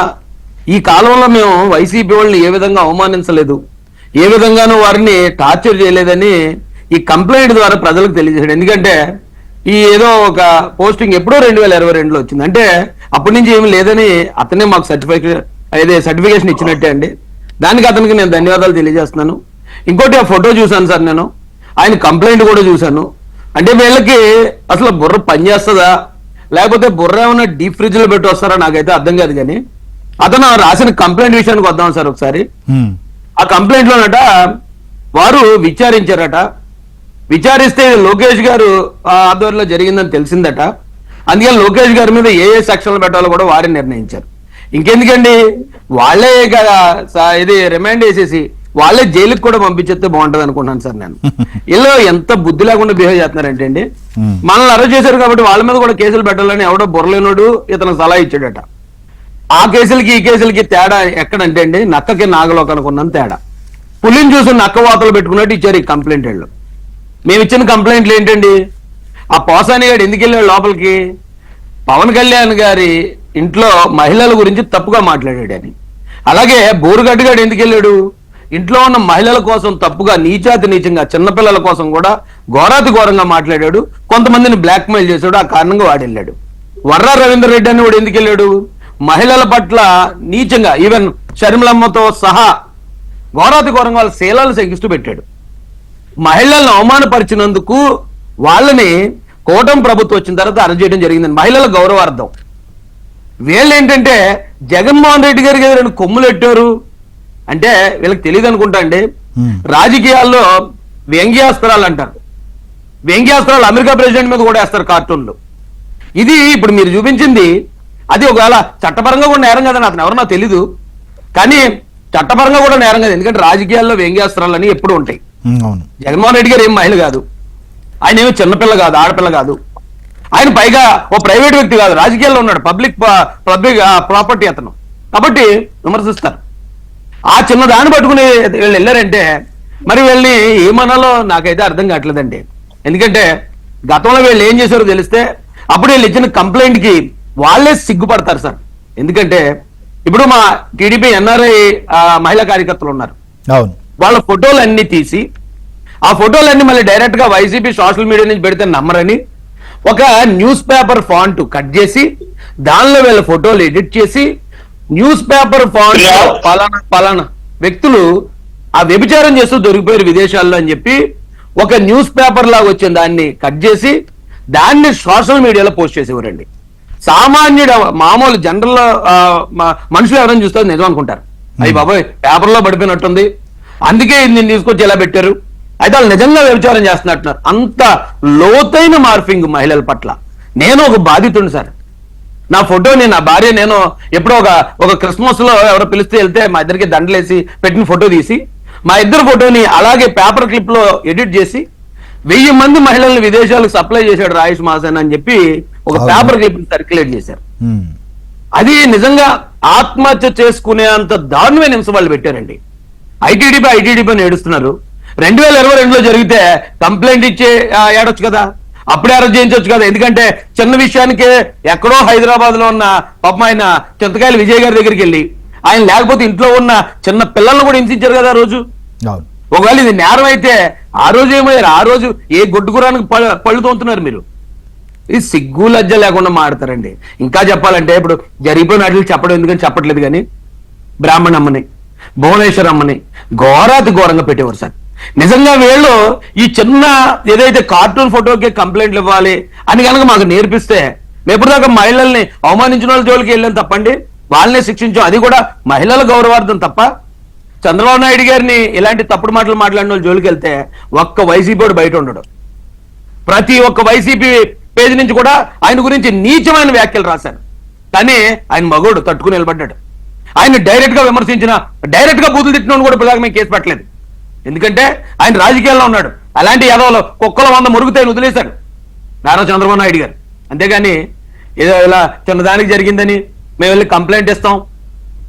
ఈ కాలంలో మేము వైసీపీ వాళ్ళని ఏ విధంగా అవమానించలేదు, ఏ విధంగానూ వారిని టార్చర్ చేయలేదని ఈ కంప్లైంట్ ద్వారా ప్రజలకు తెలియజేశాడు. ఎందుకంటే ఈ ఏదో ఒక పోస్టింగ్ ఎప్పుడో 2022లో వచ్చింది, అంటే అప్పటి నుంచి ఏమి లేదని అతనే మాకు సర్టిఫికేషన్ ఇచ్చినట్టే అండి. దానికి అతనికి నేను ధన్యవాదాలు తెలియజేస్తున్నాను. ఇంకోటి ఆ ఫోటో చూశాను సార్, నేను ఆయన కంప్లైంట్ కూడా చూశాను. అంటే వీళ్ళకి అసలు బుర్ర పనిచేస్తుందా, లేకపోతే బుర్ర ఏమైనా డీప్ ఫ్రిడ్జ్ లో పెట్టి వస్తారా నాకైతే అర్థం కాదు. కానీ అతను రాసిన కంప్లైంట్ విషయానికి వద్దాం సార్ ఒకసారి. ఆ కంప్లైంట్ లోనట వారు విచారించారట, విచారిస్తే లోకేష్ గారు ఆధ్వర్యంలో జరిగిందని తెలిసిందట. అందుకని లోకేష్ గారి మీద ఏ సెక్షన్లు పెట్టాలో కూడా వారే నిర్ణయించారు. ఇంకెందుకండి, వాళ్ళే ఇది రిమాండ్ వేసేసి వాళ్ళే జైలుకి కూడా పంపించేస్తే బాగుంటది అనుకుంటున్నాను సార్ నేను. ఇలా ఎంత బుద్ధి లేకుండా బిహేవ్ చేస్తున్నారంటే అండి, మనల్ని అరెస్ట్ చేశారు కాబట్టి వాళ్ళ మీద కూడా కేసులు పెట్టాలని ఎవడో బుర్రలేనోడు ఇతనికి సలహా ఇచ్చాడట. ఆ కేసులకి ఈ కేసులకి తేడా ఎక్కడంటే అండి, నక్కకి నాగలోకానికి ఉన్నంత తేడా. పులిని చూసి నక్క వాతలు పెట్టుకున్నట్టు ఇచ్చారు ఈ కంప్లైంట్ వాళ్ళు. మేము ఇచ్చిన కంప్లైంట్లు ఏంటండి, ఆ పోసాని గారు ఎందుకు వెళ్ళాడు లోపలికి, పవన్ కళ్యాణ్ గారి ఇంట్లో మహిళల గురించి తప్పుగా మాట్లాడాడని. అలాగే బోరుగడ్డ గారు ఎందుకు వెళ్ళాడు, ఇంట్లో ఉన్న మహిళల కోసం తప్పుగా నీచాతి నీచంగా చిన్నపిల్లల కోసం కూడా ఘోరాతి ఘోరంగా మాట్లాడాడు, కొంతమందిని బ్లాక్ మెయిల్ చేశాడు, ఆ కారణంగా వాడు వెళ్ళాడు. వర్రా రవీందర్ రెడ్డి అని వాడు ఎందుకు వెళ్ళాడు, మహిళల పట్ల నీచంగా ఈవెన్ షర్మిలమ్మతో సహా ఘోరాతి ఘోరంగా వాళ్ళ శీలాలు శంకిస్తూ పెట్టాడు. మహిళలను అవమానపరిచినందుకు వాళ్ళని కూటమి ప్రభుత్వం వచ్చిన తర్వాత అరెస్ట్ చేయడం జరిగిందని మహిళల గౌరవార్థం. వీళ్ళు ఏంటంటే జగన్మోహన్ రెడ్డి గారికి రెండు కొమ్ములు పెట్టారు అంటే వీళ్ళకి తెలియదు అనుకుంటా అండి. రాజకీయాల్లో వ్యంగ్యాస్త్రాలు అంటారు, వ్యంగ్యాస్త్రాలు అమెరికా ప్రెసిడెంట్ మీద కూడా వేస్తారు కార్టూన్లు. ఇది ఇప్పుడు మీరు చూపించింది అది ఒకవేళ చట్టపరంగా కూడా నేరం కదని అతను ఎవరన్నా తెలీదు, కానీ చట్టపరంగా కూడా నేరం కదా. ఎందుకంటే రాజకీయాల్లో వ్యంగ్యాస్త్రాలు అని ఎప్పుడు ఉంటాయి. జగన్మోహన్ రెడ్డి గారు ఏం మహిళ కాదు, ఆయన ఏమో చిన్నపిల్ల కాదు, ఆడపిల్ల కాదు, ఆయన పైగా ఓ ప్రైవేట్ వ్యక్తి కాదు, రాజకీయాల్లో ఉన్నాడు, పబ్లిక్ ప్రాపర్టీ అతను. కాబట్టి విమర్శిస్తారు. ఆ చిన్న దాన్ని పట్టుకుని వీళ్ళు వెళ్ళారంటే మరి వీళ్ళని ఏమనాలో నాకైతే అర్థం కావట్లేదండి. ఎందుకంటే గతంలో వీళ్ళు ఏం చేశారో తెలిస్తే అప్పుడు వీళ్ళు ఇచ్చిన కంప్లైంట్ కి వాళ్ళే సిగ్గుపడతారు సార్. ఎందుకంటే ఇప్పుడు మా టీడీపీ ఎన్ఆర్ఐ మహిళా కార్యకర్తలు ఉన్నారు, వాళ్ళ ఫోటోలు అన్ని తీసి ఆ ఫోటోలన్నీ మళ్ళీ డైరెక్ట్ గా వైసీపీ సోషల్ మీడియా నుంచి పెడితే నమ్మరని ఒక న్యూస్ పేపర్ ఫాంట్ కట్ చేసి దానిలో వీళ్ళ ఫోటోలు ఎడిట్ చేసి న్యూస్ పేపర్ ఫాంట్ పలానా వ్యక్తులు ఆ వ్యభిచారం చేస్తూ దొరికిపోయారు విదేశాల్లో అని చెప్పి ఒక న్యూస్ పేపర్ లాగా వచ్చిన దాన్ని కట్ చేసి దాన్ని సోషల్ మీడియాలో పోస్ట్ చేసేవారండి. సామాన్యుడు మామూలు జనరల్ మనుషులు ఎవరైనా చూస్తే నిజం అనుకుంటారు, అయ్యి బాబాయ్ పేపర్లో పడిపోయినట్టుంది అందుకే నేను తీసుకొచ్చి ఎలా పెట్టారు, అయితే వాళ్ళు నిజంగా వ్యభిచారం చేస్తున్నట్టున్నారు. అంత లోతైన మార్ఫింగ్ మహిళల పట్ల. నేను ఒక బాధితుడిని సార్, నా ఫోటోని నా భార్య నేను ఎప్పుడో ఒక క్రిస్మస్ లో ఎవరో పిలిస్తే వెళ్తే మా ఇద్దరికి దండలేసి పెట్టిన ఫోటో తీసి మా ఇద్దరు ఫోటోని అలాగే పేపర్ క్లిప్ లో ఎడిట్ చేసి 1000 మంది మహిళల్ని విదేశాలకు సప్లై చేశాడు రాయేష్ మాసేన్ అని చెప్పి ఒక పేపర్ క్లిప్ సర్క్యులేట్ చేశారు. అది నిజంగా ఆత్మహత్య చేసుకునే అంత దారుణమైన నిమిషం వాళ్ళు పెట్టారండి. ఐటీడీపీ ఏడుస్తున్నారు. 2022లో జరిగితే కంప్లైంట్ ఇచ్చే ఏడొచ్చు కదా, అప్పుడే అరెస్ట్ చేయించవచ్చు కదా. ఎందుకంటే చిన్న విషయానికే ఎక్కడో హైదరాబాద్ లో ఉన్న పాపం ఆయన చింతకాయలు విజయ్ గారి దగ్గరికి వెళ్ళి ఆయన లేకపోతే ఇంట్లో ఉన్న చిన్న పిల్లలను కూడా హింసించారు కదా ఆ రోజు. అవును. ఒకవేళ ఇది నేరం అయితే ఆ రోజు ఏమయ్యారు? ఆ రోజు ఏ గుడ్డుగురానికి పళ్ళు తోముతున్నారు మీరు? ఇది సిగ్గు లజ్జ లేకుండా మాడతారండి. ఇంకా చెప్పాలంటే ఇప్పుడు జరిగిపోయిన వాటికి చెప్పడం ఎందుకని చెప్పట్లేదు, కానీ బ్రాహ్మణమ్మని భువనేశ్వర్ అమ్మని ఘోరాతి ఘోరంగా పెట్టేవారు సార్. నిజంగా వీళ్ళు ఈ చిన్న ఏదైతే కార్టూన్ ఫోటోకి కంప్లైంట్లు ఇవ్వాలి అని కనుక మాకు నేర్పిస్తే మేము ఎప్పటిదాకా మహిళల్ని అవమానించిన వాళ్ళ జోలికి వెళ్ళాం తప్పండి, వాళ్ళనే శిక్షించాం. అది కూడా మహిళల గౌరవార్థం తప్ప చంద్రబాబు నాయుడు గారిని ఇలాంటి తప్పుడు మాటలు మాట్లాడిన వాళ్ళ జోలికి వెళ్తే ఒక్క వైసీపీ వాడు బయట ఉండడు. ప్రతి ఒక్క వైసీపీ పేజీ నుంచి కూడా ఆయన గురించి నీచమైన వ్యాఖ్యలు రాశారు. కానీ ఆయన మగోడు తట్టుకుని నిలబడ్డాడు. ఆయన డైరెక్ట్ గా విమర్శించిన, డైరెక్ట్ గా బూతులు తిట్టిన కూడా ఇప్పటిదాకా మేము కేసు పెట్టలేదు. ఎందుకంటే ఆయన రాజకీయాల్లో ఉన్నాడు. అలాంటి యాదవలో కుక్కల 100 మురుగుతాయని వదిలేశారు నారా చంద్రబాబు నాయుడు గారు. అంతేగాని ఏదో ఇలా చిన్నదానికి జరిగిందని మేము వెళ్ళి కంప్లైంట్ ఇస్తాం,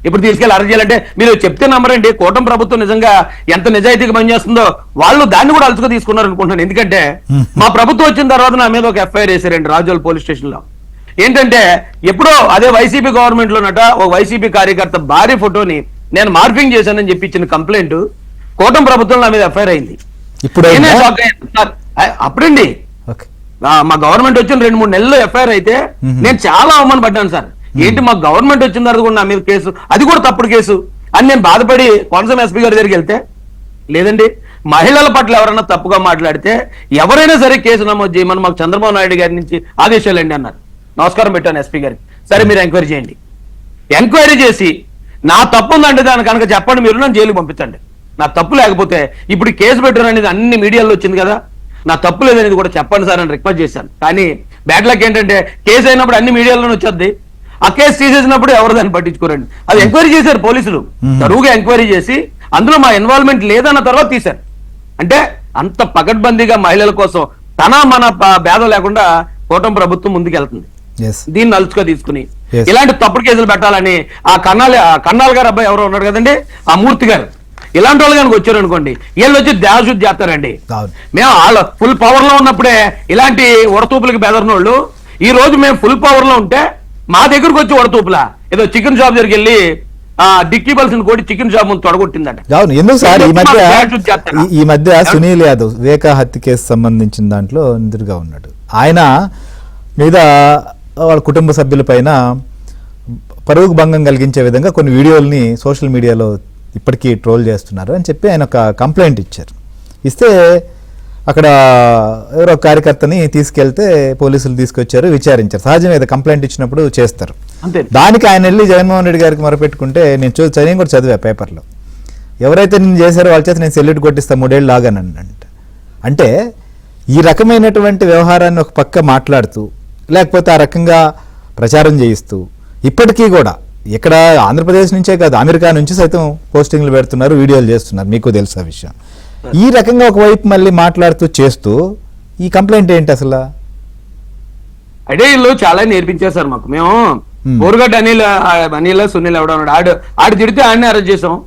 ఇప్పుడు తీసుకెళ్ళి అరెస్ట్ చేయాలంటే మీరు చెప్తే నమ్మరండి. కూటమి ప్రభుత్వం నిజంగా ఎంత నిజాయితీగా పనిచేస్తుందో వాళ్ళు దాన్ని కూడా అలుచుగా తీసుకున్నారు అనుకుంటున్నాను. ఎందుకంటే మా ప్రభుత్వం వచ్చిన తర్వాత నా మీద ఒక ఎఫ్ఐఆర్ వేశారండి రాజోల్ పోలీస్ స్టేషన్ లో. ఏంటంటే ఎప్పుడో అదే వైసీపీ గవర్నమెంట్ లోనట ఒక వైసీపీ కార్యకర్త భారీ ఫోటోని నేను మార్ఫింగ్ చేశానని చెప్పి ఇచ్చిన కంప్లైంట్ కూటమి ప్రభుత్వం నా మీద ఎఫ్ఐఆర్ అయింది. అప్పుడండి మా గవర్నమెంట్ వచ్చిన 2-3 నెలల్లో ఎఫ్ఐఆర్ అయితే నేను చాలా అవమానపడ్డాను సార్. ఏంటి మా గవర్నమెంట్ వచ్చిన తర్వాత కూడా నా మీద కేసు, అది కూడా తప్పుడు కేసు అని నేను బాధపడి కోనసీమ ఎస్పీ గారి దగ్గరికి వెళ్తే లేదండి, మహిళల పట్ల ఎవరైనా తప్పుగా మాట్లాడితే ఎవరైనా సరే కేసు నమోదు చేయమని మాకు చంద్రబాబు నాయుడు గారి నుంచి ఆదేశాలండి అన్నారు. నమస్కారం పెట్టాను ఎస్పీ గారికి. సరే మీరు ఎంక్వైరీ చేయండి, ఎంక్వైరీ చేసి నా తప్పు ఉందంటే దాన్ని కనుక చెప్పండి, మీరు నన్ను జైలుకి పంపించండి. నా తప్పు లేకపోతే ఇప్పుడు కేసు పెట్టారు అనేది అన్ని మీడియాలో వచ్చింది కదా, నా తప్పు లేదనేది కూడా చెప్పండి సార్ అని రిక్వెస్ట్ చేశాను. కానీ బ్యాడ్ లక్ ఏంటంటే కేసు అయినప్పుడు అన్ని మీడియాలోనే వచ్చేది, ఆ కేసు తీసేసినప్పుడు ఎవరు దాన్ని పట్టించుకోరండి. అది ఎంక్వైరీ చేశారు పోలీసులు, తరువుగా ఎంక్వైరీ చేసి అందులో మా ఇన్వాల్వ్మెంట్ లేదన్న తర్వాత తీశారు. అంటే అంత పకడ్బందీగా మహిళల కోసం మన భేదం లేకుండా కూటమి ప్రభుత్వం ముందుకు వెళ్తుంది. దీన్ని అలుచుగా తీసుకుని ఇలాంటి తప్పుడు కేసులు పెట్టాలని ఆ కన్నాల్ గారు అబ్బాయి ఎవరో ఉన్నాడు కదండి, ఆ మూర్తి గారు, ఇలాంటి వాళ్ళు కనుక వచ్చారు అనుకోండి వీళ్ళు వచ్చి దేవశుద్ధి చేస్తారండి. మేము వాళ్ళ ఫుల్ పవర్ లో ఉన్నప్పుడే ఇలాంటి ఉడతూపులకి బెదరిన వాళ్ళు ఈ రోజు మేము ఫుల్ పవర్ లో ఉంటే మా దగ్గరకు వచ్చి ఉడతూపులా ఏదో చికెన్ షాప్ దగ్గరికి వెళ్ళి డిక్కీ బల్సిన కోటి చికెన్ షాప్ ముందు తొడగొట్టిందంట. ఎందుకు సార్ ఈ మధ్య సునీల్ యాదవ్ వివేక హత్య కేసు సంబంధించిన దాంట్లో నిందితుడిగా ఉన్నాడు. ఆయన మీద వాళ్ళ కుటుంబ సభ్యుల పైన పరువుకు భంగం కలిగించే విధంగా కొన్ని వీడియోల్ని సోషల్ మీడియాలో ఇప్పటికీ ట్రోల్ చేస్తున్నారు అని చెప్పి ఆయన ఒక కంప్లైంట్ ఇచ్చారు. ఇస్తే అక్కడ ఎవరో కార్యకర్తని తీసుకెళ్తే పోలీసులు తీసుకొచ్చారు, విచారించారు. సహజమే కదా, కంప్లైంట్ ఇచ్చినప్పుడు చేస్తారు. దానికి ఆయన వెళ్ళి జగన్మోహన్ రెడ్డి గారికి మొరపెట్టుకుంటే నేను కూడా చదివా పేపర్లో, ఎవరైతే నేను చేశారో వాళ్ళ చేత నేను సెల్యూట్ కొట్టిస్తా 3 ఏళ్ళు లాగానంట. అంటే ఈ రకమైనటువంటి వ్యవహారాన్ని ఒక పక్క మాట్లాడుతూ లేకపోతే ఆ రకంగా ప్రచారం చేయిస్తూ ఇప్పటికీ కూడా ఇక్కడ ఆంధ్రప్రదేశ్ నుంచే కాదు అమెరికా నుంచి సైతం పోస్టింగ్లు పెడుతున్నారు, వీడియోలు చేస్తున్నారు, మీకు తెలుసు ఆ విషయం. ఈ రకంగా ఒకవైపు మళ్ళీ మాట్లాడుతూ చేస్తూ ఈ కంప్లైంట్ ఏంటి అసలు? అంటే వీళ్ళు చాలా నేర్పించారు సార్ మాకు. మేము బోరుగడ్డ అనిల్ సునీల్ ఎవడన్నాడు ఆడు తిడితే ఆడిని అరెస్ట్ చేసాం,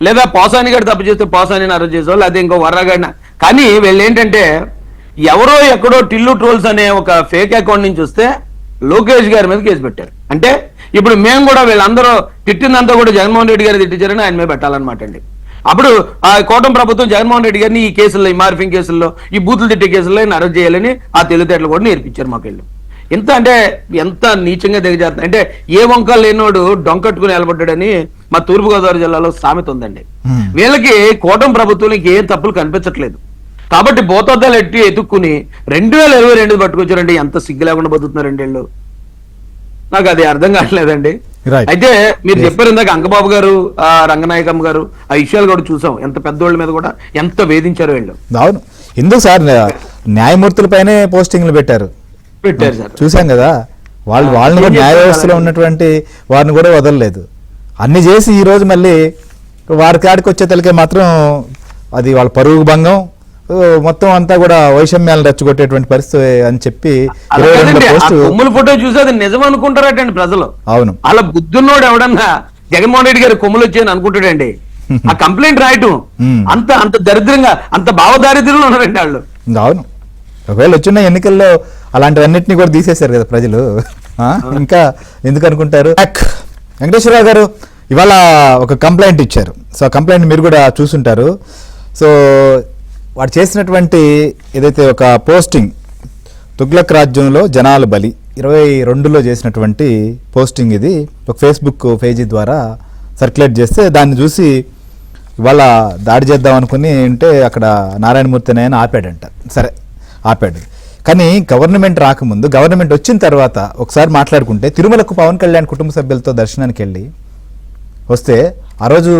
లేదా పోసాని గడి తప్పు చేస్తే పోసాని అరెస్ట్ చేసాం, లేదా ఇంకో వర్రగడిన. కానీ వీళ్ళు ఏంటంటే ఎవరో ఎక్కడో టిల్లు ట్రోల్స్ అనే ఒక ఫేక్ అకౌంట్ నుంచి వస్తే లోకేష్ గారి మీద కేసు పెట్టారు. అంటే ఇప్పుడు మేము కూడా వీళ్ళందరూ తిట్టిందంతా కూడా జగన్మోహన్ రెడ్డి గారు తిట్టించారని ఆయన మీద పెట్టాలన్నమాట అండి. అప్పుడు ఆ కూటమి ప్రభుత్వం జగన్మోహన్ రెడ్డి గారిని ఈ కేసుల్లో, ఈ మార్ఫింగ్ కేసుల్లో, ఈ బూతులు తిట్టే కేసుల్లో అరెస్ట్ చేయాలని ఆ తెలివితేటలు కూడా నేర్పించారు మాకు వీళ్ళు. ఎంత అంటే ఎంత నీచంగా దిగజారుతుంది అంటే ఏ వంకలు లేనోడు డొంకట్టుకుని నిలబడ్డాడని మా తూర్పుగోదావరి జిల్లాలో సామెత ఉందండి. వీళ్ళకి కూటమి ప్రభుత్వానికి ఏం తప్పులు కనిపించట్లేదు కాబట్టి బోతద్దాలు ఎత్తుక్కుని 2022 పట్టుకొచ్చారండి. ఎంత సిగ్గు లేకుండా బతుకుతున్నారండి వీళ్ళు, నాకు అది అర్థం కావట్లేదండి. అయితే మీరు చెప్పారు ఇందాక అంకబాబు గారు, రంగనాయకమ్మ గారు, ఆ విషయాలు కూడా చూసాం. ఎంత పెద్దోళ్ళ మీద కూడా ఎంత వేధించారు వీళ్ళు. అవును, ఎందుకు సార్ న్యాయమూర్తులపైనే పోస్టింగ్లు పెట్టారు సార్, చూసాం కదా. వాళ్ళని కూడా న్యాయ వ్యవస్థలో ఉన్నటువంటి వారిని కూడా వదలలేదు. అన్ని చేసి ఈ రోజు మళ్ళీ వారి కాడికి వచ్చే తలకే మాత్రం అది వాళ్ళ పరువు భంగం, మొత్తం అంతా కూడా వైషమ్యాలను రెచ్చగొట్టేటువంటి పరిస్థితి అని చెప్పి కొమ్ముల ఫోటో చూసి అది నిజం అనుకుంటారటండి ప్రజలు. అవును, అలా బుద్ధున్నోడు ఎవడన్నా జగన్మోహన్ రెడ్డి గారి కొమ్ములు వచ్చాయని అనుకుంటాడండి. ఆ కంప్లైంట్ రాయటం అంత దరిద్రంగా, అంత భావదారిద్ర్యంలో ఉన్నారండి వాళ్ళు. అవును, ఒకవేళ వచ్చిన ఎన్నికల్లో అలాంటివన్నిటిని కూడా తీసేశారు కదా ప్రజలు. ఇంకా ఎందుకు అనుకుంటారు. వెంకటేశ్వరరావు గారు ఇవాళ ఒక కంప్లైంట్ ఇచ్చారు. సో ఆ కంప్లైంట్ మీరు కూడా చూసుంటారు. సో వాడు చేసినటువంటి ఏదైతే ఒక పోస్టింగ్ తుగ్లక్ రాజ్యంలో జనాల బలి 22లో చేసినటువంటి పోస్టింగ్, ఇది ఒక ఫేస్బుక్ పేజీ ద్వారా సర్క్యులేట్ చేస్తే దాన్ని చూసి ఇవాళ దాడి చేద్దాం అనుకుని ఉంటే అక్కడ నారాయణమూర్తి అని ఆయన ఆపాడంట. సరే ఆపాడు, కానీ గవర్నమెంట్ రాకముందు గవర్నమెంట్ వచ్చిన తర్వాత ఒకసారి మాట్లాడుకుంటే తిరుమలకు పవన్ కళ్యాణ్ కుటుంబ సభ్యులతో దర్శనానికి వెళ్ళి వస్తే ఆ రోజు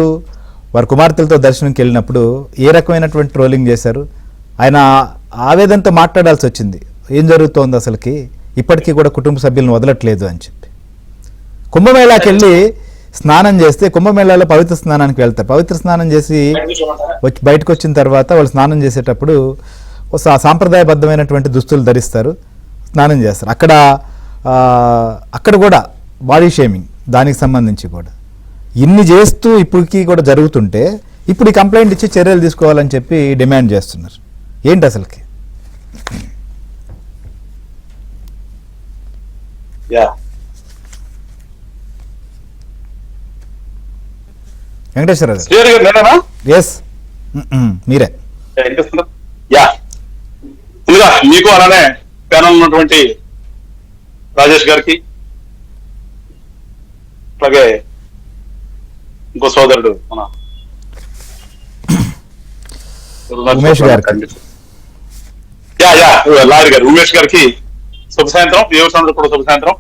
వారి కుమార్తెలతో దర్శనంకి వెళ్ళినప్పుడు ఏ రకమైనటువంటి ట్రోలింగ్ చేశారు. ఆయన ఆవేదనతో మాట్లాడాల్సి వచ్చింది, ఏం జరుగుతోంది అసలుకి, ఇప్పటికీ కూడా కుటుంబ సభ్యులను వదలట్లేదు అని చెప్పి. కుంభమేళాకి వెళ్ళి స్నానం చేస్తే కుంభమేళాలో పవిత్ర స్నానానికి వెళ్తారు. పవిత్ర స్నానం చేసి వచ్చి బయటకు వచ్చిన తర్వాత వాళ్ళు స్నానం చేసేటప్పుడు సాంప్రదాయబద్ధమైనటువంటి దుస్తులు ధరిస్తారు, స్నానం చేస్తారు. అక్కడ కూడా బాడీ షేమింగ్ దానికి సంబంధించి కూడా ఇన్ని చేస్తూ ఇప్పటికీ కూడా జరుగుతుంటే ఇప్పుడు ఈ కంప్లైంట్ ఇచ్చి చర్యలు తీసుకోవాలని చెప్పి డిమాండ్ చేస్తున్నారు. ఏంటి అసలుకి? వెంకటేశ్వరరావు ఎస్ మీరే. ముందుగా మీకు అలానే ప్యానల్ ఉన్నటువంటి రాజేష్ గారికి, అలాగే ఇంకో సోదరుడు మన ఉమేష్ గారికి, లాయర్ గారు ఉమేష్ గారికి శుభ సాయంత్రం. దేవస్థానంలో కూడా శుభ సాయంత్రం.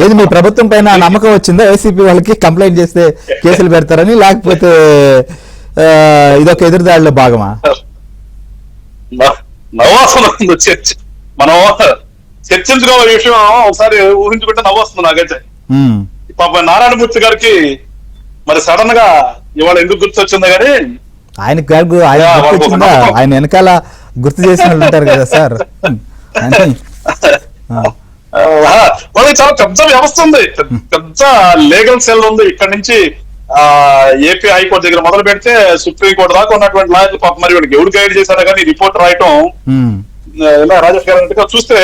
ఏది మీ ప్రభుత్వం పైన నమ్మకం వచ్చిందా? ఏసీపీ వాళ్ళకి కంప్లైంట్ చేస్తే కేసులు పెడతారని, లేకపోతే ఇదొక ఎదురుదాడిలో భాగమా? నవ్వొస్తుంది చర్చ, మనం చర్చించుకోవాల విషయం ఒకసారి ఊహించుకుంటే నవ్వొస్తుంది నాకైతే. పాప నారాయణమూర్తి గారికి మరి సడన్ గా ఇవాళ ఎందుకు గుర్తొచ్చిందో కానీ ఆయన వెనకాల గుర్తు చేసిన వాళ్ళు ఉంటారు కదా సార్. వాళ్ళకి చాలా పెద్ద వ్యవస్థ ఉంది, పెద్ద లీగల్ సెల్ ఉంది. ఇక్కడ నుంచి ఏపీ హైకోర్టు దగ్గర మొదలు పెడితే సుప్రీంకోర్టు దాకా ఉన్నటువంటి లాయర్లు పాప మరి వాళ్ళకి ఎవరు గైడ్ చేశారో కానీ రిపోర్ట్ రాయటం రాజేష్ గారు చూస్తే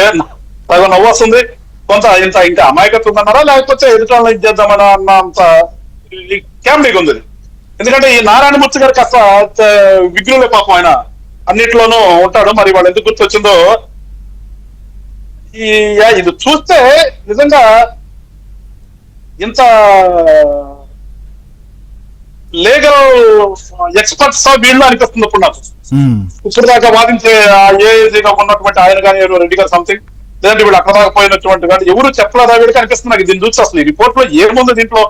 బాగా నవ్వు వస్తుంది. కొంత ఇంత ఇంకా అమాయకత్వం అన్నారా లేకపోతే ఎదుటాలను ఇది చేద్దామని అన్నంత క్యామ్లీగా ఉంది. ఎందుకంటే ఈ నారాయణమూర్తి గారు కాస్త విఘ్నులే పాపం, ఆయన అన్నిట్లోనూ ఉంటాడు. మరి వాళ్ళు ఎందుకు గుర్తొచ్చిందో ఇది చూస్తే నిజంగా ఇంత లీగల్ ఎక్స్పర్ట్స్ వీళ్ళు అనిపిస్తుంది ఇప్పుడు నాకు. ఇప్పుడు దాకా వాదించే ఏజీగా ఉన్నటువంటి ఆయన కానీ రెడ్డి గారు సంథింంగ్, లేదంటే వీళ్ళు అక్కడ దాకా పోయినటువంటి కానీ ఎవరు చెప్పలేదా వీడికి అనిపిస్తుంది నాకు. దీన్ని చూసి అసలు ఈ రిపోర్ట్ లో ఏముంది దీంట్లో?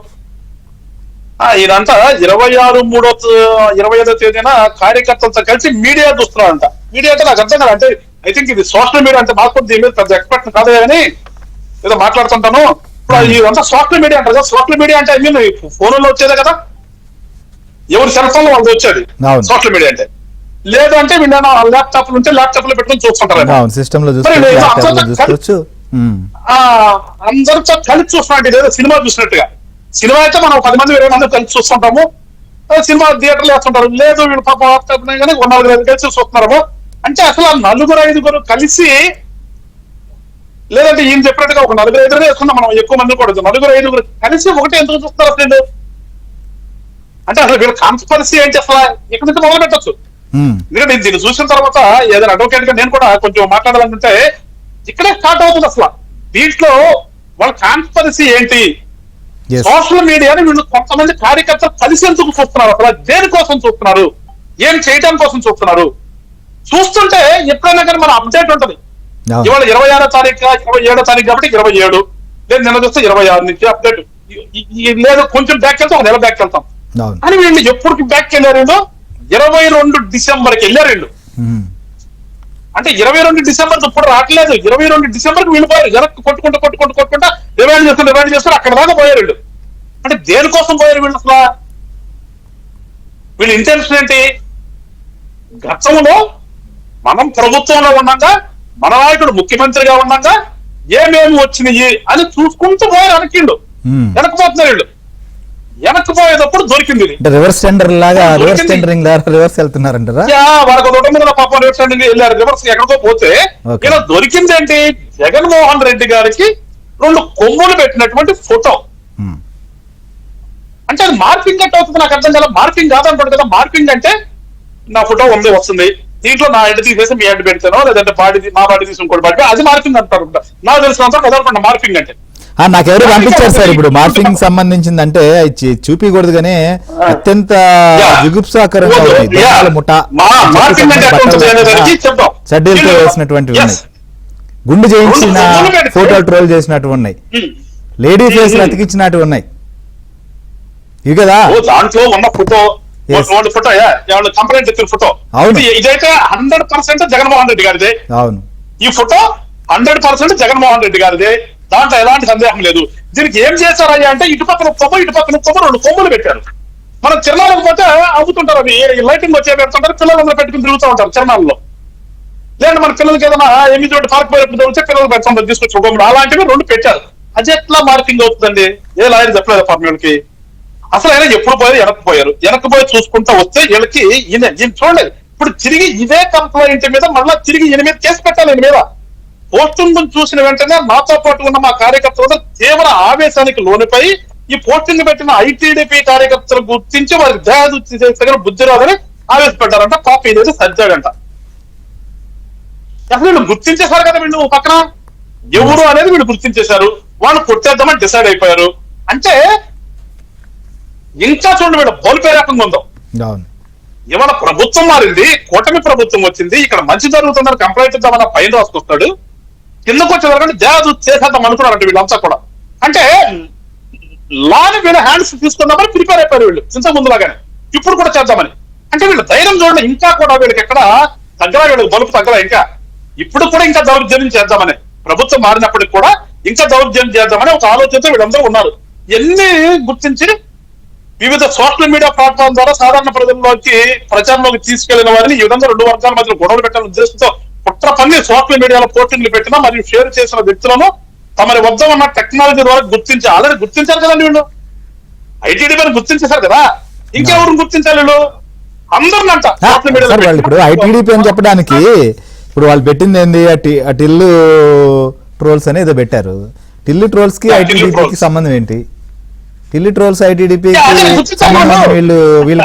ఈయనంతా 25వ తేదీన కార్యకర్తలతో కలిసి మీడియా చూస్తున్నారంట. మీడియా అంటే నాకు అర్థం కదా, అంటే ఐ థింక్ ఇది సోషల్ మీడియా అంటే నాకు దీని మీద పెద్ద ఎక్స్పర్ట్ కాదే అని ఏదో మాట్లాడుతుంటాను. ఇప్పుడు ఇదంతా సోషల్ మీడియా అంటారు కదా. సోషల్ మీడియా అంటే ఐ మీన్ ఫోన్లో వచ్చేదే కదా, ఎవరి సెల్ ఫోన్ లో వాళ్ళకి వచ్చేది సోషల్ మీడియా అంటే. లేదు అంటే వీళ్ళ ల్యాప్టాప్ ఉంటే ల్యాప్టాప్ లో పెట్టుకుని చూస్తుంటారు. అందరితో కలిసి చూస్తున్నట్టు ఏదో సినిమా చూసినట్టుగా. సినిమా అయితే మనం 10 మంది 20 మంది కలిసి చూస్తుంటాము, సినిమా థియేటర్లు వేస్తుంటారు. లేదు వీళ్ళు పాప కానీ 4-5 కలిసి చూస్తున్నాము అంటే అసలు 4-5 కలిసి, లేదంటే ఈయన చెప్పినట్టుగా ఒక 4-5 వేసుకున్నాం మనం, ఎక్కువ మంది కూడా 4-5 కలిసి ఒకటి ఎందుకు చూస్తారు అసలు? అంటే అసలు వీళ్ళ కాన్స్పరసీ ఏంటి అసలు? ఇక్కడ నుంచి మొదలు పెట్టచ్చు. ఎందుకంటే దీన్ని చూసిన తర్వాత ఏదైనా అడ్వకేట్ గా నేను కూడా కొంచెం మాట్లాడాలనుకుంటే ఇక్కడే స్టార్ట్ అవుతుంది అసలు. దీంట్లో వాళ్ళ కాన్స్పరసీ ఏంటి? సోషల్ మీడియాని వీళ్ళు కొంతమంది కార్యకర్తలు కలిసి ఎందుకు చూస్తున్నారు? అసలు దేనికోసం చూస్తున్నారు? ఏం చేయడం కోసం చూస్తున్నారు? చూస్తుంటే ఎప్పుడైనా కానీ మన అప్డేట్ ఉంటుంది. ఇవాళ 26వ తారీఖు 27వ తారీఖు కాబట్టి 27, లేదు నిన్న చూస్తే 26 నుంచి అప్డేట్ లేదు, కొంచెం బ్యాక్ వెళ్తాం, ఒక నెల బ్యాక్ వెళ్తాం అని. వీళ్ళు ఎప్పుడు బ్యాక్ వెళ్ళారు? 22 డిసెంబర్కి వెళ్ళారు వీళ్ళు. అంటే 22 డిసెంబర్ ఇప్పుడు రావట్లేదు, 22 డిసెంబర్కి వీళ్ళు పోయారు. వెనక్కి కొట్టుకుంటా డిమాండ్ చేస్తారు అక్కడ దాకా పోయారు వీళ్ళు. అంటే దేనికోసం పోయారు వీళ్ళు అసలు? వీళ్ళ ఇంటెన్షన్ ఏంటి? గతంలో మనం ప్రభుత్వంలో ఉన్నాగా, మన నాయకుడు ముఖ్యమంత్రిగా ఉన్నాగా ఏమేమి వచ్చినాయి అని చూసుకుంటూ పోయారు. వెనక్కిండు వెనకపోతున్నారు వీళ్ళు. వెనక్కి పోయేటప్పుడు దొరికింది ఇది. అంటే రివర్స్ టెండర్ లాగా రివర్స్ దొరికింది. టెండరింగ్ లాగా రివర్స్ వెళ్తున్నారంటారా? వాళ్ళకి రోడ్డు మీద పాపం రివర్స్ వెళ్ళారు, రివర్స్ ఎక్కడికో పోతే Okay. ఇలా దొరికింది ఏంటి, జగన్మోహన్ రెడ్డి గారికి 2 కొమ్ములు పెట్టినటువంటి ఫోటో. Hmm. అంటే అది మార్పింగ్ అంటే అవుతుంది, నాకు అర్థం కదా. మార్పింగ్ కాదంటాడు కదా. మార్పింగ్ అంటే నా ఫోటో వస్తుంది, దీంట్లో నా హెడ్ తీసేసి మీ హెడ్ పెడతాను, లేదంటే మా బాడీ తీసి ఇంకోటి బాడీ, అది మార్పింగ్ అంటారు. నాకు తెలిసినంత కదలకుండా మార్పింగ్ అంటే. నాకెవరు పంపించారు సార్ ఇప్పుడు మార్పింగ్ సంబంధించిందంటే చూపించకూడదు కానీ అత్యంత జుగుప్సాకరంగా ఉంది. దొంగల ముఠా మార్పింగ్ అంటే ఎట్లా ఉంటుంది అనేదానికి చెప్తాం. షడ్యూల్తో వేసినటువంటివి ఉన్నాయి, గుండు చేయించిన ఫోటోలు ట్రోల్ చేసినట్టు ఉన్నాయి, లేడీ ఫేస్ అతికించినట్టు ఉన్నాయి ఇవి కదా. దాంట్లో ఉన్న ఫోటో ఫోటో కంప్లైంట్ ఇచ్చిన ఫోటో. అవును. ఇదైతే 100% జగన్మోహన్ రెడ్డి గారిదే. అవును, ఈ ఫోటో 100% జగన్మోహన్ రెడ్డి గారిదే, దాంట్లో ఎలాంటి సందేహం లేదు. దీనికి ఏం చేశారయ్యా అంటే ఇటు పక్కన కొమ్మ 2 కొమ్ములు పెట్టారు. మనం చిరునాళ్ళకు పోతే అమ్ముతుంటారు, అవి లైటింగ్ వచ్చే పెడుతుంటారు, పిల్లలందరూ పెట్టుకుని తిరుగుతూ ఉంటారు చిరునాళ్ళలో. లేదంటే మన పిల్లలకి ఏదైనా ఎమ్మిది పార్క్ పోయినప్పుడు చదివితే పిల్లలు పెడుతుంటారు తీసుకొచ్చి కొమ్ములు, అలాంటివి 2 పెట్టారు. అది ఎట్లా మార్కింగ్ అవుతుందండి? ఏ లాయర్ చెప్పలేదు ఫార్మేళ్ళకి. అసలు ఆయన ఎప్పుడు పోయారు, వెనక్కి పోయి చూసుకుంటా వస్తే వీళ్ళకి ఈయన చూడండి, ఇప్పుడు తిరిగి ఇదే కంప్లైంట్ మీద మళ్ళీ తిరిగి ఈయన మీద కేసు పెట్టాలి. ఈయన మీద పోస్టింగ్ చూసిన వెంటనే నాతో పాటు ఉన్న మా కార్యకర్తలు తీవ్ర ఆవేశానికి లోనిపై ఈ పోస్టింగ్ పెట్టిన ఐటీడీపీ కార్యకర్తలు గుర్తించి వారికి దయాదు చేసే బుద్ధి రాదని ఆవేశపడ్డారంట. పాప ఇదేదో సరిచాడంట. అసలు వీళ్ళు గుర్తించేశారు కదా, వీళ్ళు పక్కన ఎవరు అనేది వీళ్ళు గుర్తించేశారు, వాళ్ళు కొట్టేద్దామని డిసైడ్ అయిపోయారు. అంటే ఇంకా చూడండి వీళ్ళు బలుపే రకంగా ఉందో. ఇవాళ ప్రభుత్వం మారింది, కూటమి ప్రభుత్వం వచ్చింది, ఇక్కడ మంచి జరుగుతుందని కంప్లైంట్ ఇద్దామన్న పైన రాసుకొస్తాడు, కిందకు వచ్చే వరకు దేవదు చేసేద్దాం అనుకున్నారంట వీళ్ళంతా కూడా. అంటే లాని వీళ్ళ హ్యాండ్స్ తీసుకుందామని ప్రిపేర్ అయిపోయారు వీళ్ళు ఇంత ముందులాగానే, ఇప్పుడు కూడా చేద్దామని. అంటే వీళ్ళు ధైర్యం చూడండి, ఇంకా కూడా వీళ్ళకి ఎక్కడ తగ్గరా, వీళ్ళకి బలుపు తగ్గరా. ఇంకా ఇప్పుడు కూడా ఇంకా దౌర్జన్యం చేద్దామని, ప్రభుత్వం మారినప్పటికి కూడా ఇంకా దౌర్జన్యం చేద్దామని ఒక ఆలోచనతో వీళ్ళందరూ ఉన్నారు. ఎన్ని గుర్తించి వివిధ సోషల్ మీడియా ప్లాట్ఫామ్ ద్వారా సాధారణ ప్రజల్లోకి ప్రచారంలోకి తీసుకెళ్లిన వారిని ఈ విధంగా 2 వర్గాల మధ్య గొడవలు పెట్టాలని ఉద్దేశంతో కుట్ర పని సోషల్ మీడియాలో పోస్టింగ్లు పెట్టినా మరియు షేర్ చేసిన వ్యక్తులను తమరి వద్ద ఉన్న టెక్నాలజీ ద్వారా గుర్తించి ఆల్రెడీ గుర్తించారు కదండి వీళ్ళు, ఐటీడీపీ గుర్తించేశారు కదా, ఇంకెవరు గుర్తించాలి వీళ్ళు అందరినంట సోషల్ మీడియాలో. ఇప్పుడు ఐటీడీపీ అని చెప్పడానికి ఇప్పుడు వాళ్ళు పెట్టింది ఏంది, ఆ టిల్లు ట్రోల్స్ అని ఏదో పెట్టారు. టిల్లు ట్రోల్స్ కి ఐటీడీపీకి సంబంధం ఏంటి? టిల్లు ట్రోల్స్ ఐటీడీపీకి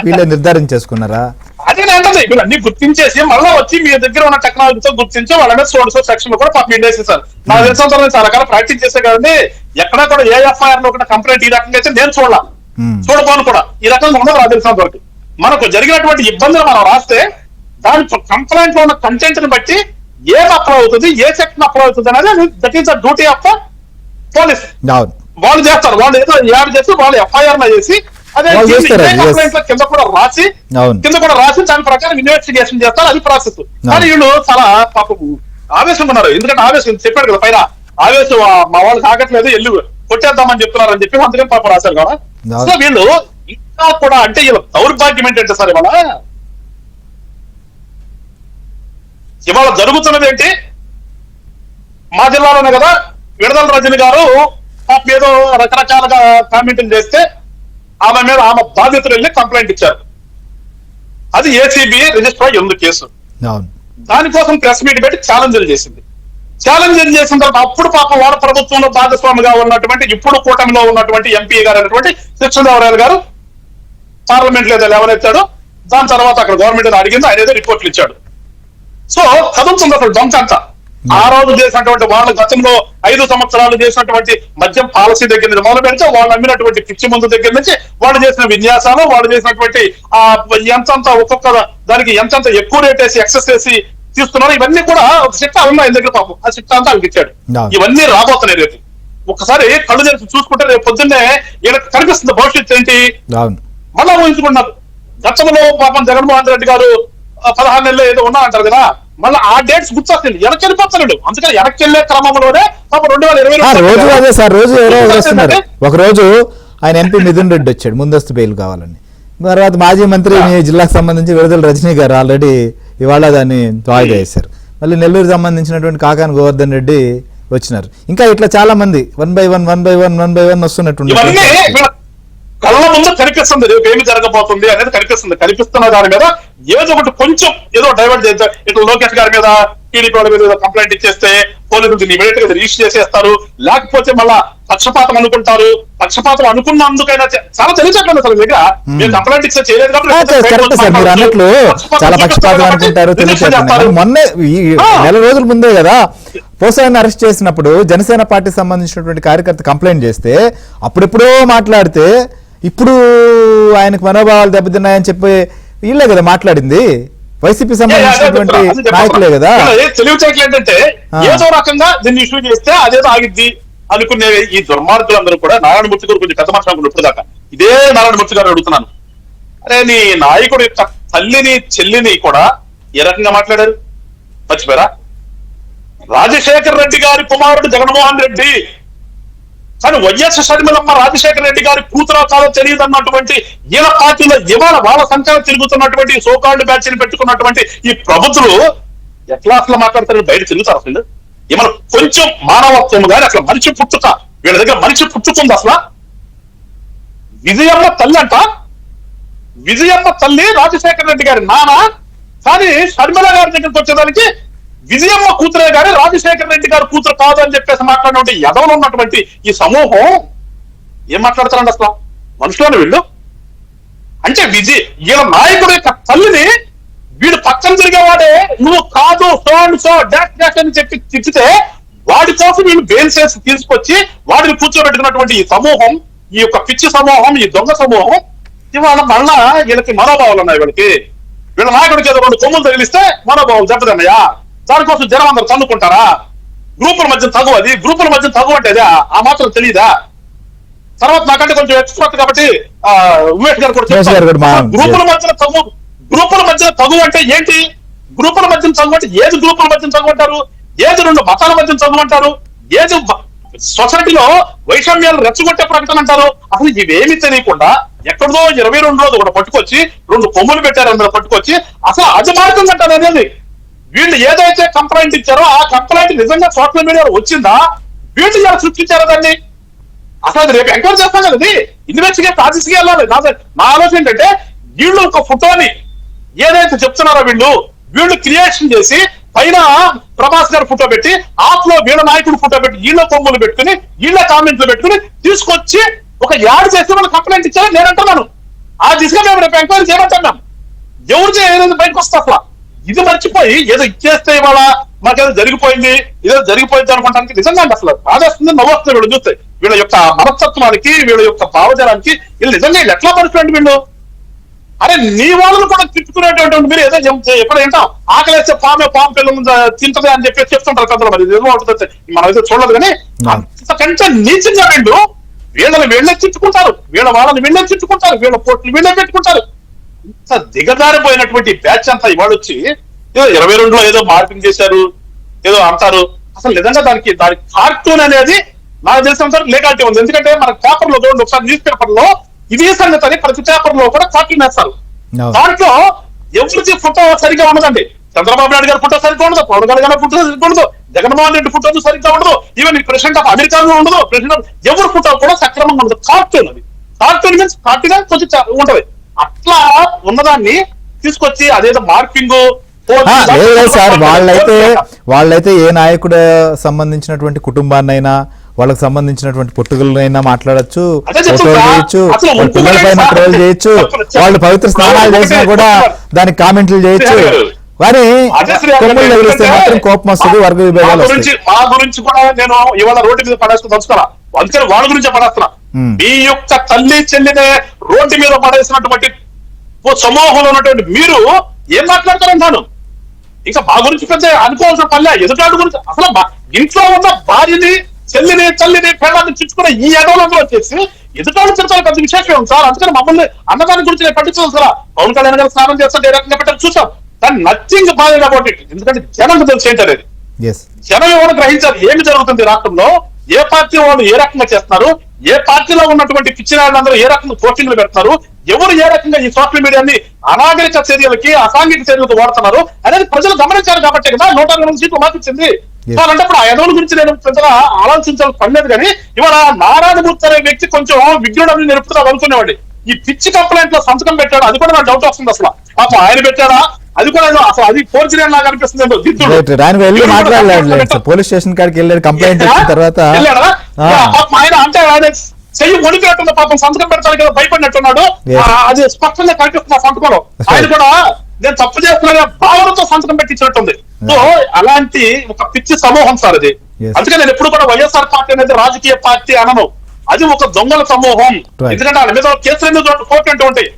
వీళ్ళే నిర్ధారించేసుకున్నారా? అదే అంటే వీళ్ళు అన్ని గుర్తించేసి మళ్ళీ వచ్చి మీ దగ్గర ఉన్న టెక్నాలజీతో గుర్తించి వాళ్ళ మీద సోర్స్ సెక్షన్ లో కూడా పాపం ఇండేసేసారు. నాకు తెలిసిన చాలా రకాల ప్రాక్టీస్ చేసే కదండి, ఎక్కడ కూడా ఏ ఎఫ్ఐఆర్ లో కూడా కంప్లైంట్ ఈ రకంగా అయితే నేను చూడబోను కూడా ఈ రకంగా ఉండదు. నాకు తెలిసినంత వరకు మనకు జరిగినటువంటి ఇబ్బందులు మనం రాస్తే దాని కంప్లైంట్ లో ఉన్న కంటెంట్ ని బట్టి ఏది అప్లై అవుతుంది, ఏ సెక్షన్ అప్లై అవుతుంది అనేది that is the duty of the police. వాళ్ళు చేస్తారు, వాళ్ళు ఏదో యాడ్ చేసి వాళ్ళు ఎఫ్ఐఆర్ లో చేసి అదే కంప్లైంట్ లో కింద కూడా రాసి దాని ప్రకారం ఇన్వెస్టిగేషన్ చేస్తారు, అది ప్రాసెస్. కానీ వీళ్ళు చాలా పాపం ఆవేశంగా ఉన్నారు, ఎందుకంటే ఆవేశం చెప్పాడు కదా పైన, ఆవేశం మా వాళ్ళు కాగట్లేదు ఎల్లు కొట్టేద్దామని చెప్తున్నారు అని చెప్పి అందుకని పాపం రాశారు కదా. సో వీళ్ళు ఇంకా కూడా అంటే వీళ్ళ దౌర్భాగ్యం ఏంటంటే సార్ ఇవాళ జరుగుతున్నది ఏంటి, మా జిల్లాలోనే కదా విడదల రజని గారు ఏదో రకరకాలుగా కామెంట్లు చేస్తే ఆమె మీద ఆమె బాధితులు వెళ్ళి కంప్లైంట్ ఇచ్చారు, అది ఏసీబీ రిజిస్టర్ అయ్యి ఉంది కేసు. దానికోసం ప్రెస్ మీట్ పెట్టి ఛాలెంజ్లు చేసింది. ఛాలెంజ్ చేసిన తర్వాత అప్పుడు పాపం వాడు ప్రభుత్వంలో భాగస్వామిగా ఉన్నటువంటి ఇప్పుడు కూటమిలో ఉన్నటువంటి ఎంపీ గారు అయినటువంటి కృష్ణదేవరాయలు గారు పార్లమెంట్ లో లేవనెత్తాడు. దాని తర్వాత అక్కడ గవర్నమెంట్ అడిగింది, ఆయన ఏదో రిపోర్ట్లు ఇచ్చాడు. సో కదులుతుంది అసలు దొంగ అంతా. ఆ రోజు చేసినటువంటి వాళ్ళ గతంలో 5 సంవత్సరాలు చేసినటువంటి మద్యం పాలసీ దగ్గర నుంచి మొదలు పెడితే వాళ్ళు అమ్మినటువంటి పిచ్చి మందు దగ్గర నుంచి వాళ్ళు చేసిన విన్యాసాలు, వాళ్ళు చేసినటువంటి ఎంతంత ఒక్కొక్క దానికి ఎంతంత ఎక్కువ రేట్ వేసి ఎక్సెస్ వేసి తీస్తున్నారు, ఇవన్నీ కూడా ఒక చిట్టా ఉన్నాయి ఆయన దగ్గర. పాపం ఆ చిట్టా అంతా ఆయనకి ఇచ్చాడు. ఇవన్నీ రాబోతున్నాయి రేపు. ఒకసారి కళ్ళు తెరిచి చూసుకుంటే రేపు పొద్దున్నే వీళ్ళకి కనిపిస్తుంది భవిష్యత్తు ఏంటి మళ్ళా ఊహించుకుంటున్నారు. గతంలో పాపం జగన్మోహన్ రెడ్డి గారు 16 నెలలు ఏదో ఉన్నా అంటారు కదా, మళ్ళీ ఆ డేట్స్ గుర్తొస్తుంది, వెనక్కి వెళ్ళిపోతున్నాడు. అందుకని వెనక్కి వెళ్ళే క్రమంలోనే 2020 రోజు అదే సార్, రోజు ఎవరో వస్తున్నారు. ఒక రోజు ఆయన ఎంపీ మిథున్ రెడ్డి వచ్చాడు ముందస్తు బెయిల్ కావాలని, తర్వాత మాజీ మంత్రి మీ జిల్లాకు సంబంధించి విడుదల రజనీ గారు ఆల్రెడీ ఇవాళ దాన్ని వాయిదా వేశారు. మళ్ళీ నెల్లూరు సంబంధించినటువంటి కాకాని గోవర్ధన్ రెడ్డి వచ్చినారు. ఇంకా ఇట్లా చాలా మంది 1 by 1 వస్తున్నట్టు. కళ్ళ ముందు కనిపిస్తుంది రేపు ఏమి జరగబోతుంది అనేది కనిపిస్తున్న దాని మీద ఏదో ఒకటి కొంచెం ఏదో డైవర్ట్ చేస్తారు. ఇట్లా లోకేష్ గారి మీద టీడీపీ వాళ్ళ మీద కంప్లైంట్ ఇచ్చేస్తే పోలీసులు ఇమీడియట్ గా రిజిస్టర్ చేసేస్తారు, లేకపోతే మళ్ళా పక్షపాతం అనుకుంటారు. పక్షపాతం అనుకున్నందుకైనా చాలా తెలియచట్లేదు అసలు దగ్గర మీరు కంప్లైంట్ ఇచ్చే చేయలేదు కరెక్ట్ సార్, మీరు అన్నట్లు చాలా పక్షపాతం అనుకుంటారు, తెలియచేస్తారు. మొన్నే నెల రోజుల ముందే కదా పోసాయిని అరెస్ట్ చేసినప్పుడు జనసేన పార్టీ సంబంధించినటువంటి కార్యకర్త కంప్లైంట్ చేస్తే అప్పుడెప్పుడో మాట్లాడితే ఇప్పుడు ఆయనకు మనోభావాలు దెబ్బతిన్నాయని చెప్పి వీళ్ళే కదా మాట్లాడింది, వైసీపీ సంబంధించినటువంటి నాయకులే కదా. తెలివితేటలు ఏంటంటే ఏదో రకంగా దీన్ని ఇష్యూ చేస్తే అదేదో ఆగిద్ది అనుకునే ఈ దుర్మార్గులందరూ కూడా నారాయణమూర్తి గారు కొంచెం పెద్ద మాట్లాడుకుంటూ ఇప్పుడు దాకా ఇదే నారాయణమూర్తి గారు అడుగుతున్నాను, అరే నీ నాయకుడు యొక్క తల్లిని చెల్లిని కూడా ఏ రకంగా మాట్లాడారు మర్చిపోయారా? రాజశేఖర్ రెడ్డి గారి కుమారుడు జగన్మోహన్ రెడ్డి, కానీ వైఎస్ షర్మిలమ్మ రాజశేఖర రెడ్డి గారి కూతురా కాదో తెలియదు అన్నటువంటి ఈల పార్టీలో ఇవాళ వాళ్ళ సంఖ్యలో తిరుగుతున్నటువంటి సోకాల్డ్ బ్యాచ్ ని పెట్టుకున్నటువంటి ఈ ప్రభుత్వం ఎట్లా అసలు మాట్లాడతారు, బయట తిరుగుతారు అసలు? ఏమన్నా కొంచెం మానవత్వం కానీ అసలు మనిషి పుట్టుక వీళ్ళ దగ్గర మనిషి పుట్టుకుంది అసలు? విజయమ్మ తల్లి అంట, విజయమ్మ తల్లి రాజశేఖర రెడ్డి గారి నాన్న, కానీ షర్మిల గారి దగ్గరికి వచ్చేదానికి విజయమ్మ కూతురే గారి రాజశేఖర రెడ్డి గారి కూతురు కాదు అని చెప్పేసి మాట్లాడినటువంటి ఎదవలు ఉన్నటువంటి ఈ సమూహం ఏం మాట్లాడతారండి అసలు? మనుషులను వీళ్ళు అంటే వీళ్ళ నాయకుడు యొక్క తల్లిని వీడు పక్కన తిరిగేవాడే నువ్వు కాదు సో అండ్ సో డాష్ అని చెప్పి తిట్టితే వాడి కోసం వీళ్ళు బెయిల్ చేసి తీసుకొచ్చి వాడిని కూర్చోబెట్టుకున్నటువంటి ఈ సమూహం, ఈ యొక్క పిచ్చి సమూహం, ఈ దొంగ సమూహం ఇవాళ మళ్ళా వీళ్ళకి మనోభావాలు ఉన్నాయి. వీళ్ళ నాయకుడికి ఏదో 2 కొమ్ములు తగిలిస్తే మనోభావాలు దెబ్బతిన్నాయా? దానికోసం జనం అందరూ తన్నుకుంటారా? గ్రూపుల మధ్య తగు, అది గ్రూపుల మధ్య తగు అంటే ఆ మాత్రం తెలియదా? తర్వాత నాకంటే కొంచెం ఎక్స్పర్ట్ కాబట్టి ఉమేష్ గారు కూడా గ్రూపుల మధ్య తగు అంటే ఏంటి? గ్రూపుల మధ్య తగు అంటే ఏది గ్రూపుల మధ్య తగు అంటారు? ఏది 2 మతాల మధ్య తగు అంటారు? ఏది సొసైటీలో వైషమ్యాలు రెచ్చగొట్టే ప్రకటన అంటారు? అసలు ఇవేమి తెలియకుండా ఎక్కడో 22 ఒకటి పట్టుకొచ్చి 2 కొమ్ములు పెట్టారు, అందులో పట్టుకొచ్చి అసలు అజమార్గం అంటారు అనేది. వీళ్ళు ఏదైతే కంప్లైంట్ ఇచ్చారో ఆ కంప్లైంట్ నిజంగా సోషల్ మీడియాలో వచ్చిందా? వీళ్ళు ఇలా సృష్టించారు దాన్ని. అసలు అది రేపు ఎంక్వైరీ చేస్తాం కదా, అది ఇన్వెస్టిగేట్ ఆఫీస్కి వెళ్ళాలి. నా ఆలోచన ఏంటంటే వీళ్ళు ఒక ఫోటోని ఏదైతే చెప్తున్నారో వీళ్ళు క్రియేషన్ చేసి పైన ప్రభాస్ గారు ఫోటో పెట్టి ఆఫ్ లో వీళ్ళ నాయకుడు ఫోటో పెట్టి వీళ్ళ కొమ్ములు పెట్టుకుని వీళ్ళ కామెంట్లు పెట్టుకుని తీసుకొచ్చి ఒక యాడ్ చేసి వాళ్ళు కంప్లైంట్ ఇచ్చారని నేను అంటున్నాను. ఆ దిశగా మేము రేపు ఎంక్వైరీ చేయమంటున్నాం. ఎవరు చేయలేదు బయటకు వస్తా అసలు ఇది మర్చిపోయి ఏదో ఇచ్చేస్తే ఇవాళ మాకేదో జరిగిపోయింది అనుకోవడానికి నిజంగా అసలు బాధేస్తుంది, నవ్వుస్తుంది. వీళ్ళు చూస్తే వీళ్ళ యొక్క మనస్తత్వానికి వీళ్ళ యొక్క భావజాలానికి వీళ్ళు నిజంగా ఎట్లా పడుతుంది వీళ్ళు? అరే నీ వాళ్ళను కూడా తిట్టుకునేటువంటి మీరు ఏదో ఎప్పుడు ఏంటాం ఆకలేస్తే పాము పిల్లలు తింటది అని చెప్పి చెప్తుంటారు కథలు. మరి మనం అయితే చూడలేదు కానీ అంతకంటే నీచంగా వీళ్ళని వీళ్ళే తిట్టుకుంటారు, వీళ్ళ వాళ్ళని వీళ్ళే తిట్టుకుంటారు, వీళ్ళ పోట్లు వీళ్ళే పెట్టుకుంటారు. ఇంత దిగజారిపోయినటువంటి బ్యాచ్ అంతా ఇవాళ వచ్చి ఏదో 22లో ఏదో మార్పింగ్ చేశారు ఏదో అంటారు. అసలు నిజంగా దానికి కార్టూన్ అనేది నాకు తెలిసినంత లేకాలిటీ ఉంది. ఎందుకంటే మన పేపర్ లో చూడండి, ఒకసారి న్యూస్ పేపర్ లో ఇదే సంగతి అని ప్రతి పేపర్ లో కూడా కార్టూన్ వేస్తారు. దాంట్లో ఎవరికి ఫోటో సరిగ్గా ఉండదండి. చంద్రబాబు నాయుడు గారి ఫోటో సరిగ్గా ఉండదు, పవన్ కళ్యాణ్ గారి ఫోటో సరిగ్గా ఉండదు, జగన్మోహన్ రెడ్డి ఫోటో సరిగ్గా ఉండదు, ఈవెన్ ప్రెసిడెంట్ ఆఫ్ అమెరికా ఉండదు, ప్రెసిడెంట్ ఎవరి ఫోటో కూడా సక్రమంగా ఉండదు. కార్టూన్ అది. కార్టూన్ మీన్స్ కార్టూన్ కొంచెం ఉంటది. అట్లా ఉన్నదాన్ని తీసుకొచ్చి అదేదో మార్కింగ్ సార్ వాళ్ళైతే ఏ నాయకుడు సంబంధించినటువంటి కుటుంబాన్నైనా వాళ్ళకి సంబంధించినటువంటి పుట్టుకలైనా మాట్లాడచ్చు, చేయొచ్చు, పిల్లల పైన ట్రోల్ చేయొచ్చు, వాళ్ళు పవిత్ర స్నానాలు చేసినా కూడా దానికి కామెంట్లు చేయొచ్చు. కానీ కొమ్ములు ఎగిరిస్తే మాత్రం కోపం వస్తుంది, వర్గ విభేదాలు వస్తాయి. మా గురించి కూడా నేను ఇవాళ రోడ్డు మీద పడేస్తూ తెలుసుకోరా, అందుకని వాళ్ళ గురించే పడేస్తున్నా. మీ యొక్క తల్లి చెల్లినే రోడ్డు మీద పడేసినటువంటి సమూహంలో ఉన్నటువంటి మీరు ఏం మాట్లాడతారంటాను? ఇంకా మా గురించి పెద్ద అనుకోవాల్సిన పల్లె ఎదుటాడు గురించి అసలు ఇంట్లో ఉన్న భార్యని చెల్లిని తల్లిని పిల్లల్ని చుట్టుకున్న ఈ ఎడవలంలో వచ్చేసి ఎదుటాడు తిరుగుతారు పెద్ద విశేషం ఉంది సార్. అందుకని మమ్మల్ని అన్నదాని గురించి నేను పట్టించాను సార్. పవన్ కళ్యాణ్ గారు స్నానం చేస్తాను ఏ రకంగా పెట్టారు చూసాం, కానీ నథింగ్ బాధ అబౌట్ ఇట్. ఎందుకంటే జనం తెలుసు ఏంటనేది, జనం ఎవరు గ్రహించారు ఏమి జరుగుతుంది రాష్ట్రంలో, ఏ పార్టీ వాళ్ళు ఏ రకంగా చేస్తున్నారు, ఏ పార్టీలో ఉన్నటువంటి పిచ్చినాళ్ళందరూ ఏ రకంగా పోస్టింగ్లు పెడతారు, ఎవరు ఏ రకంగా ఈ సోషల్ మీడియాని అనాగరిక చర్యలకి అసాంఘిక చర్యలకు వాడుతున్నారు అనేది ప్రజలు గమనించారు. కాబట్టి కదా 120 సీట్లు మాకిచ్చింది. సో అలాంటప్పుడు ఆ ఎదవల గురించి నేను పెద్దగా ఆలోచించాల్సి పడలేదు. కానీ ఇవాళ నారాయణమూర్తి అనే వ్యక్తి కొంచెం విఘ్నుడని నేర్పుతున్నారు అనుకునేవాడి. ఈ పిచ్చి కంప్లైంట్ లో సంతకం పెట్టాడు, అది కూడా నాకు డౌట్ వస్తుంది. అసలు పాపం ఆయన పెట్టాడా, అది కూడా అసలు అది ఫోర్జరీ లాగా అనిపిస్తుంది. మాట్లాడలేదు, పోలీస్ స్టేషన్ కాడికి వెళ్ళాడు, కంప్లైంట్ ఇచ్చిన తర్వాత ఆయన అంటే ఆయన చెయ్యి వణికినట్టుంది పాపం, సంతకం పెడతాను కదా భయపడినట్టున్నాడు. అది స్పష్టంగా కనిపిస్తుంది ఆ సంతకంలో. ఆయన కూడా నేను తప్పు చేస్తున్నా భావనతో సంతకం పెట్టించినట్టుంది. సో అలాంటి ఒక పిచ్చి సమూహం సార్ అది. అందుకే నేను ఎప్పుడు కూడా వైఎస్ఆర్ పార్టీ అనేది రాజకీయ పార్టీ అనను, అది ఒక దొంగల సమూహం. ఎందుకంటే వాళ్ళ మీద కేసులు ఎన్ని కోర్టు అంటూ ఉంటాయి,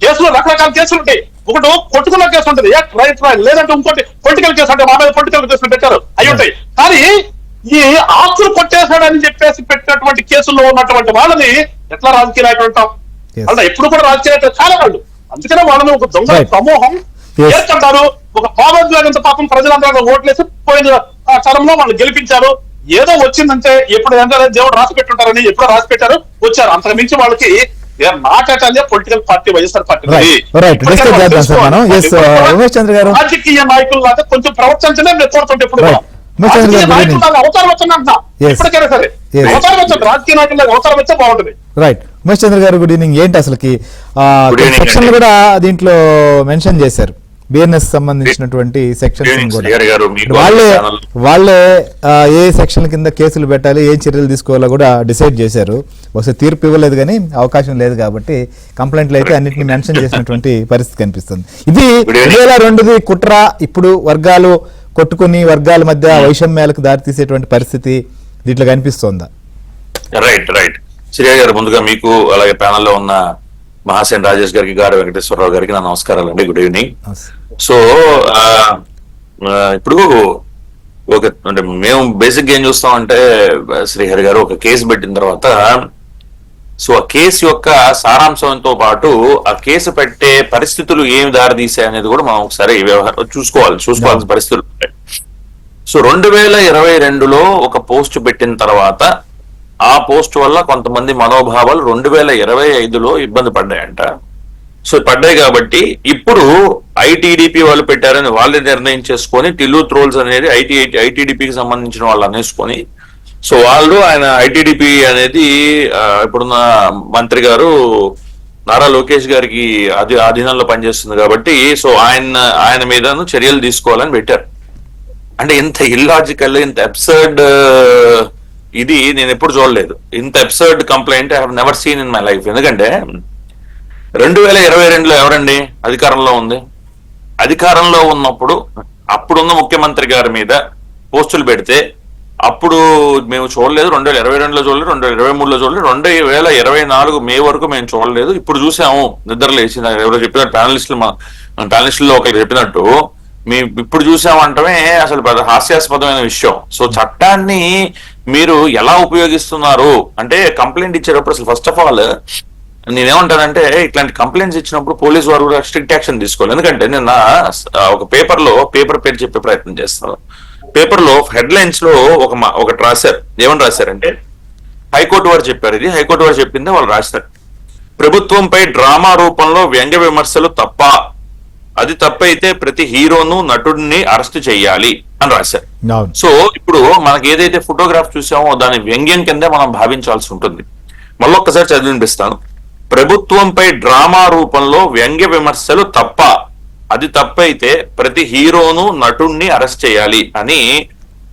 కేసులు రకరకాల కేసులు ఉంటాయి. ఒకటి కొట్టుకున్న కేసు ఉంటుంది, రైట్ లేదంటే ఇంకోటి పొలిటికల్ కేసు అంటే మా మీద పొలిటికల్ కేసులు పెట్టారు అయి ఉంటాయి. కానీ ఈ ఆస్తులు కొట్టేశాడని చెప్పేసి పెట్టినటువంటి కేసుల్లో ఉన్నటువంటి వాళ్ళని ఎట్లా రాజకీయ నాయకులు అంటాం? అలా ఎప్పుడు కూడా రాజకీయ నాయకులు చాలా వాళ్ళు. అందుకనే వాళ్ళని ఒక దొంగ సమూహం ఏర్పడ్డారు. ఒక భావోద్వేగంతో పాపం ప్రజలందరూ ఓట్లేసి పోయిన తరంలో వాళ్ళు గెలిపించారు. ఏదో వచ్చిందంటే ఎప్పుడు దేవుడు రాసి పెట్టుంటారని ఎప్పుడో రాసి పెట్టారు, వచ్చారు. అంతకు మించి వాళ్ళకి నాటే పొలిటికల్ పార్టీ వైఎస్ఆర్ పార్టీ. రాజకీయ నాయకులు లాగా కొంచెం ప్రవర్తించలే నేను కోరుతుంటే ఎప్పుడు అవతారం వచ్చిందంట ఎప్పటికైనా సరే అవతారం వచ్చాడు, రాజకీయ నాయకులు అవతారం వచ్చే బాగుంటుంది. రైట్. ఉమేష్ చంద్ర గారు గుడ్ ఈవినింగ్. ఏంటి అసలుకి సెక్షన్లు కూడా దీంట్లో మెన్షన్ చేశారు, బిఎన్ఎస్ సంబంధించినటువంటి సెక్షన్స్ వాళ్ళే ఏ సెక్షన్ కింద కేసులు పెట్టాలి, ఏ చర్యలు తీసుకోవాలో కూడా డిసైడ్ చేశారు. ఒకసారి తీర్పు ఇవ్వలేదు కానీ అవకాశం లేదు కాబట్టి కంప్లైంట్లు అయితే అన్నింటినీ మెన్షన్ చేసినటువంటి పరిస్థితి కనిపిస్తుంది. ఇది 2002 కుట్ర, ఇప్పుడు వర్గాలు కొట్టుకుని వర్గాల మధ్య వైషమ్యాలకు దారితీసేటువంటి పరిస్థితి దీంట్లో కనిపిస్తోందా? Right right. శ్రీయ గారు, ముందుగా మీకు అలాగే ప్యానల్లో ఉన్న మహాసేన్ రాజేష్ గారికి, గారు వెంకటేశ్వరరావు గారికి నా నమస్కారాలు అండి. Good evening. సో ఇప్పుడు అంటే మేము బేసిక్ ఏం చూస్తామంటే శ్రీహరి గారు ఒక కేసు పెట్టిన తర్వాత సో ఆ కేసు యొక్క సారాంశంతో పాటు ఆ కేసు పెట్టే పరిస్థితులు ఏమి దారితీసాయి అనేది కూడా మనం ఒకసారి చూసుకోవాల్సిన పరిస్థితులు ఉంటాయి. సో 2022లో ఒక పోస్ట్ పెట్టిన తర్వాత ఆ పోస్ట్ వల్ల కొంతమంది మనోభావాలు 2025లో ఇబ్బంది పడ్డాయంట. సో పడ్డాయి కాబట్టి ఇప్పుడు ఐటీడీపీ వాళ్ళు పెట్టారని వాళ్ళే నిర్ణయం చేసుకొని టిల్లు త్రోల్స్ అనేది ఐటీడీపీకి సంబంధించిన వాళ్ళు అనేసుకొని సో వాళ్ళు ఆయన ఐటీడీపీ అనేది ఇప్పుడున్న మంత్రి గారు నారా లోకేష్ గారికి ఆధీనంలో పనిచేస్తుంది కాబట్టి సో ఆయన మీదను చర్యలు తీసుకోవాలని పెట్టారు. అంటే ఇంత ఇల్లాజికల్, ఇంత అబ్సర్డ్ ఇది నేను ఎప్పుడు చూడలేదు. ఇంత absurd complaint I have never seen in my life. ఎందుకంటే 2022లో ఎవరండి అధికారంలో ఉంది? అధికారంలో ఉన్నప్పుడు అప్పుడున్న ముఖ్యమంత్రి గారి మీద పోస్టులు పెడితే అప్పుడు మేము చూడలేదు, 2022లో చూడలేదు, 2023లో చూడలేదు, 2024 మే వరకు మేము చూడలేదు. ఇప్పుడు చూసాము నిద్రలేసి, ఎవరో చెప్పినట్టు ప్యానలిస్టులో ఒకరు చెప్పినట్టు మేము ఇప్పుడు చూసామంటే అసలు హాస్యాస్పదమైన విషయం. సో చట్టాన్ని మీరు ఎలా ఉపయోగిస్తున్నారు అంటే కంప్లైంట్ ఇచ్చేటప్పుడు అసలు ఫస్ట్ ఆఫ్ ఆల్ నేనేమంటానంటే ఇట్లాంటి కంప్లైంట్స్ ఇచ్చినప్పుడు పోలీసు వారు కూడా స్ట్రిక్ట్ యాక్షన్ తీసుకోవాలి. ఎందుకంటే నిన్న ఒక పేపర్ పేరు చెప్పే ప్రయత్నం చేస్తాను. పేపర్ లో హెడ్లైన్స్ లో ఒకటి రాశారు. ఏమని రాశారంటే హైకోర్టు వారు చెప్పారు, ఇది హైకోర్టు వారు చెప్పింది వాళ్ళు రాశారు. ప్రభుత్వంపై డ్రామా రూపంలో వ్యంగ్య విమర్శలు తప్ప, అది తప్పైతే ప్రతి హీరోను నటుడిని అరెస్ట్ చెయ్యాలి అని రాశారు. సో ఇప్పుడు మనకి ఏదైతే ఫోటోగ్రాఫ్ చూసామో దాని వ్యంగ్యం కిందే మనం భావించాల్సి ఉంటుంది. మళ్ళొక్కసారి చదివి వినిపిస్తాను. ప్రభుత్వంపై డ్రామా రూపంలో వ్యంగ్య విమర్శలు తప్ప, అది తప్పైతే ప్రతి హీరోను నటుడిని అరెస్ట్ చేయాలి అని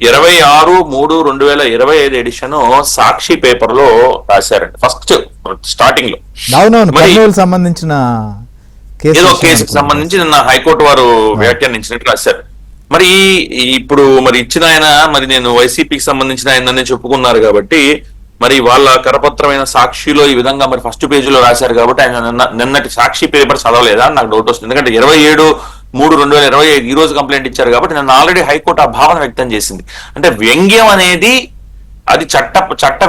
26/3/2025 ఎడిషన్ సాక్షి పేపర్ లో రాశారండి. ఫస్ట్ స్టార్టింగ్ లో సంబంధించిన ఏదో కేసుకు సంబంధించి నిన్న హైకోర్టు వారు వ్యాఖ్యానించినట్టు రాశారు. మరి ఇప్పుడు ఇచ్చిన ఆయన నేను వైసీపీకి సంబంధించిన ఆయన చెప్పుకున్నారు కాబట్టి మరి వాళ్ళ కరపత్రమైన సాక్షిలో ఈ విధంగా ఫస్ట్ పేజీలో రాశారు కాబట్టి ఆయన నిన్నటి సాక్షి పేపర్ చదవలేదా అని నాకు డౌట్ వస్తుంది. ఎందుకంటే 27/3/2025 ఈ రోజు కంప్లైంట్ ఇచ్చారు కాబట్టి నన్ను ఆల్రెడీ హైకోర్టు ఆ భావన వ్యక్తం చేసింది. అంటే వ్యంగ్యం అనేది అది చట్ట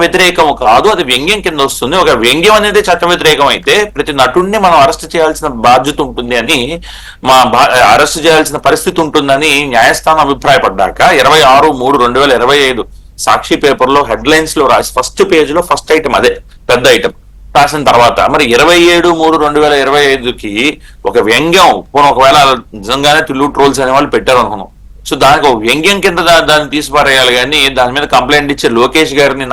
వ్యతిరేకం కాదు, అది వ్యంగ్యం కింద వస్తుంది. ఒక వ్యంగ్యం అనేది చట్ట వ్యతిరేకం అయితే ప్రతి నటుడిని మనం అరెస్ట్ చేయాల్సిన బాధ్యత ఉంటుంది అని అరెస్ట్ చేయాల్సిన పరిస్థితి ఉంటుందని న్యాయస్థానం అభిప్రాయపడ్డాక 26/3/2025 సాక్షి పేపర్ లో హెడ్లైన్స్ లో రాసి ఫస్ట్ పేజ్ లో ఫస్ట్ ఐటమ్ అదే పెద్ద ఐటమ్ రాసిన తర్వాత 27/3/2025కి ఒక వ్యంగ్యం ఒకవేళ నిజంగానే టిల్లు ట్రోల్స్ అనే వాళ్ళు పెట్టారు అనుకున్నాం. సో దానికి ఒక వ్యంగ్యం కింద దాన్ని తీసిపారేయాలి కానీ దాని మీద కంప్లైంట్ ఇచ్చే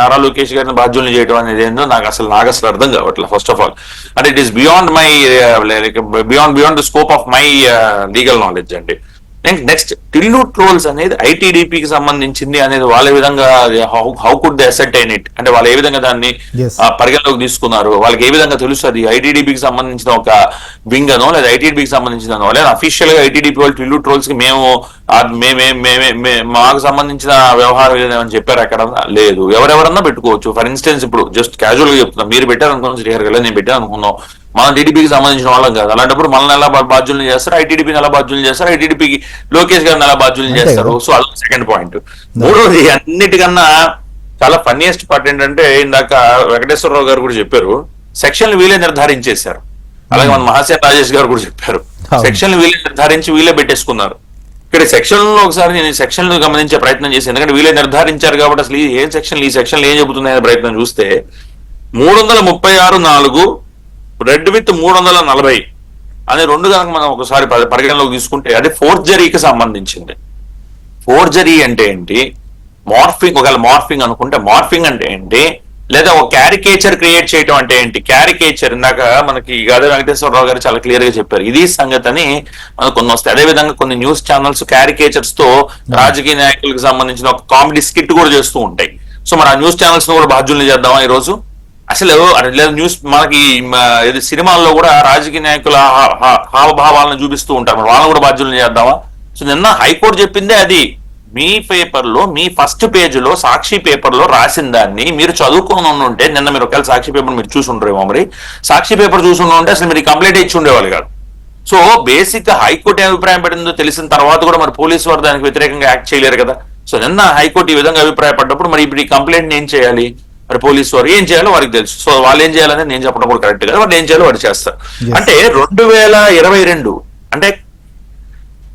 నారా లోకేష్ గారిని బాధ్యుల్ని చేయడం అనేది ఏందో నాకు అసలు అర్థం కావట్లేదు. ఫస్ట్ ఆఫ్ ఆల్ అంటే it is beyond my beyond the scope of my legal knowledge అండి. నెక్స్ట్ టిల్లు ట్రోల్స్ అనేది ఐటీడీపీకి సంబంధించింది అనేది వాళ్ళ విధంగా హౌ కుడ్ దే అసెర్టైన్ ఇట్, అంటే వాళ్ళు ఏ విధంగా దాన్ని పరిగణలోకి తీసుకున్నారు, వాళ్ళకి ఏ విధంగా తెలుసు అది ఐటీడీపీకి సంబంధించిన ఒక వింగ్ అనో లేదా ఐటీడీపీకి సంబంధించిన లేదా అఫీషియల్ గా ఐటీడీపీ వాళ్ళు టిల్లు ట్రోల్స్ కి మాకు సంబంధించిన వ్యవహారం ఏదని చెప్పారు అక్కడ లేదు. ఎవరెవరన్నా పెట్టుకోవచ్చు. ఫర్ ఇన్స్టెన్స్ ఇప్పుడు జస్ట్ క్యాజువల్ గా చెప్తున్నా, మీరు పెట్టారు అనుకున్నాం శ్రీహర్ గారు, నేను పెట్టాను అనుకున్నాం, మన టీడీపీకి సంబంధించిన వాళ్ళం కాదు. అలాంటప్పుడు మనల్ని ఎలా బాధ్యుల్ని చేస్తారు, ఐటీడీపీని ఎలా బాధ్యుల్ని చేస్తారు, ఐటీడీపీకి లోకేష్ గారిని ఎలా బాధ్యుల్ని చేస్తారు. సో అది సెకండ్ పాయింట్. మూడోది అన్నిటికన్నా చాలా ఫన్నీయెస్ట్ పార్ట్ ఏంటంటే ఇందాక వెంకటేశ్వరరావు గారు కూడా చెప్పారు, సెక్షన్లు వీళ్ళే నిర్ధారించేశారు. అలాగే మన మహాసేన రాజేష్ గారు కూడా చెప్పారు, సెక్షన్లు వీళ్ళే నిర్ధారించి వీళ్ళే పెట్టేసుకున్నారు. ఇక్కడ సెక్షన్లో ఒకసారి నేను ఈ సెక్షన్లు గమనించే ప్రయత్నం చేసి, ఎందుకంటే వీళ్ళే నిర్ధారించారు కాబట్టి అసలు ఏం సెక్షన్లు, ఈ సెక్షన్లు ఏం చెబుతున్నాయనే ప్రయత్నం చూస్తే 336(4) రెడ్ విత్ 340 అనే రెండు కనుక మనం ఒకసారి పరిగణలోకి తీసుకుంటే అది ఫోర్జరీకి సంబంధించింది. ఫోర్జరీ అంటే ఏంటి, మార్ఫింగ్, ఒకవేళ మార్ఫింగ్ అనుకుంటే మార్ఫింగ్ అంటే ఏంటి, లేదా ఒక క్యారికేచర్ క్రియేట్ చేయడం అంటే ఏంటి. క్యారికేచర్ ఇందాక మనకి గాదే వెంకటేశ్వరరావు గారు చాలా క్లియర్ గా చెప్పారు, ఇది సంగతి అని మనకు కొన్ని వస్తాయి. అదే విధంగా కొన్ని న్యూస్ ఛానల్స్ క్యారికేచర్స్ తో రాజకీయ నాయకులకు సంబంధించిన ఒక కామెడీ స్కిట్ కూడా చేస్తూ ఉంటాయి. సో మన ఆ న్యూస్ ఛానల్స్ ను కూడా బాధ్యుల్ని చేద్దామా ఈ రోజు? అసలు న్యూస్ మనకి సినిమాల్లో కూడా రాజకీయ నాయకుల హావభావాలను చూపిస్తూ ఉంటారు, మరి వాళ్ళని కూడా బాధ్యుల్ని చేద్దామా? సో నిన్న హైకోర్టు చెప్పిందే అది. మీ పేపర్లో మీ ఫస్ట్ పేజీలో సాక్షి పేపర్లో రాసిన దాన్ని మీరు చదువుకొని ఉంటే, నిన్న మీరు ఒకవేళ సాక్షి పేపర్ మీరు చూసి ఉంటారేమో, మరి సాక్షి పేపర్ చూసి ఉంటే అసలు మీరు కంప్లైంట్ ఇచ్చి ఉండేవాళ్ళు కాదు. సో బేసిక్ గా హైకోర్టు ఏ అభిప్రాయం పడిందో తెలిసిన తర్వాత కూడా మరి పోలీసు వారు దానికి వ్యతిరేకంగా యాక్ట్ చేయలేరు కదా. సో నిన్న హైకోర్టు ఈ విధంగా అభిప్రాయపడ్డప్పుడు మరి ఇప్పుడు ఈ కంప్లైంట్ ఏం చేయాలి, మరి పోలీసు వారు ఏం చేయాలో వారికి తెలుసు. సో వాళ్ళు ఏం చేయాలని నేను చెప్పడం కూడా కరెక్ట్ కదా, వాళ్ళు ఏం చేయాలో వారు చేస్తారు. అంటే 2022 అంటే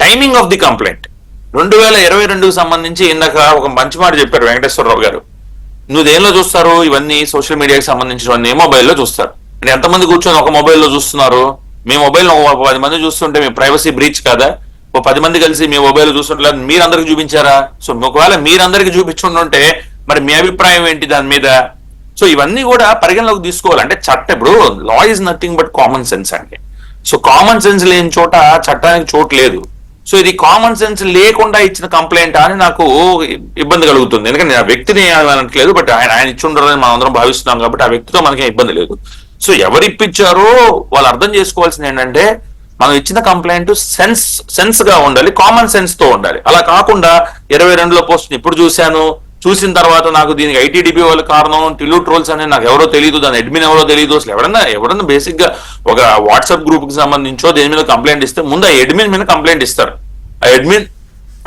టైమింగ్ ఆఫ్ ది కంప్లైంట్ 2022కు సంబంధించి ఇందాక ఒక మంచి మాట చెప్పారు వెంకటేశ్వరరావు గారు. నువ్వు దేనిలో చూస్తారు ఇవన్నీ, సోషల్ మీడియాకి సంబంధించినవన్నీ మొబైల్లో చూస్తారు. అంటే ఎంతమంది కూర్చొని ఒక మొబైల్లో చూస్తున్నారు? మీ మొబైల్ 10 మంది చూస్తుంటే మీ ప్రైవసీ బ్రీచ్ కదా? 10 మంది కలిసి మీ మొబైల్ చూస్తుంటే మీరందరికి చూపించారా? సో ఒకవేళ మీరందరికి చూపించుంటే మరి మీ అభిప్రాయం ఏంటి దాని మీద? సో ఇవన్నీ కూడా పరిగణలోకి తీసుకోవాలి. అంటే చట్టం, ఇప్పుడు law is nothing but common sense అండి. సో కామన్ సెన్స్ లేని చోట చట్టానికి చోటు లేదు. సో ఇది కామన్ సెన్స్ లేకుండా ఇచ్చిన కంప్లైంట్ అని నాకు ఇబ్బంది కలుగుతుంది. ఎందుకంటే నేను ఆ వ్యక్తిని అనట్లేదు, బట్ ఆయన ఇచ్చి ఉండరని మనం అందరం భావిస్తున్నాం కాబట్టి ఆ వ్యక్తితో మనకేం ఇబ్బంది లేదు. సో ఎవరు ఇప్పించారో వాళ్ళు అర్థం చేసుకోవాల్సింది ఏంటంటే, మనం ఇచ్చిన కంప్లైంట్ సెన్స్ గా ఉండాలి, కామన్ సెన్స్ తో ఉండాలి. అలా కాకుండా 22లో పోస్ట్ ఇప్పుడు చూసిన తర్వాత నాకు దీనికి ఐటీడీపీ వాళ్ళ కారణం, టిల్లు ట్రోల్స్ అనేది నాకు ఎవరో తెలియదు, దాని అడ్మిన్ ఎవరో తెలియదు. అసలు ఎవరన్నా బేసిక్ గా ఒక వాట్సాప్ గ్రూప్ కి సంబంధించో దేని మీద కంప్లైంట్ ఇస్తే ముందు ఆ అడ్మిన్ మీద కంప్లైంట్ ఇస్తారు. ఆ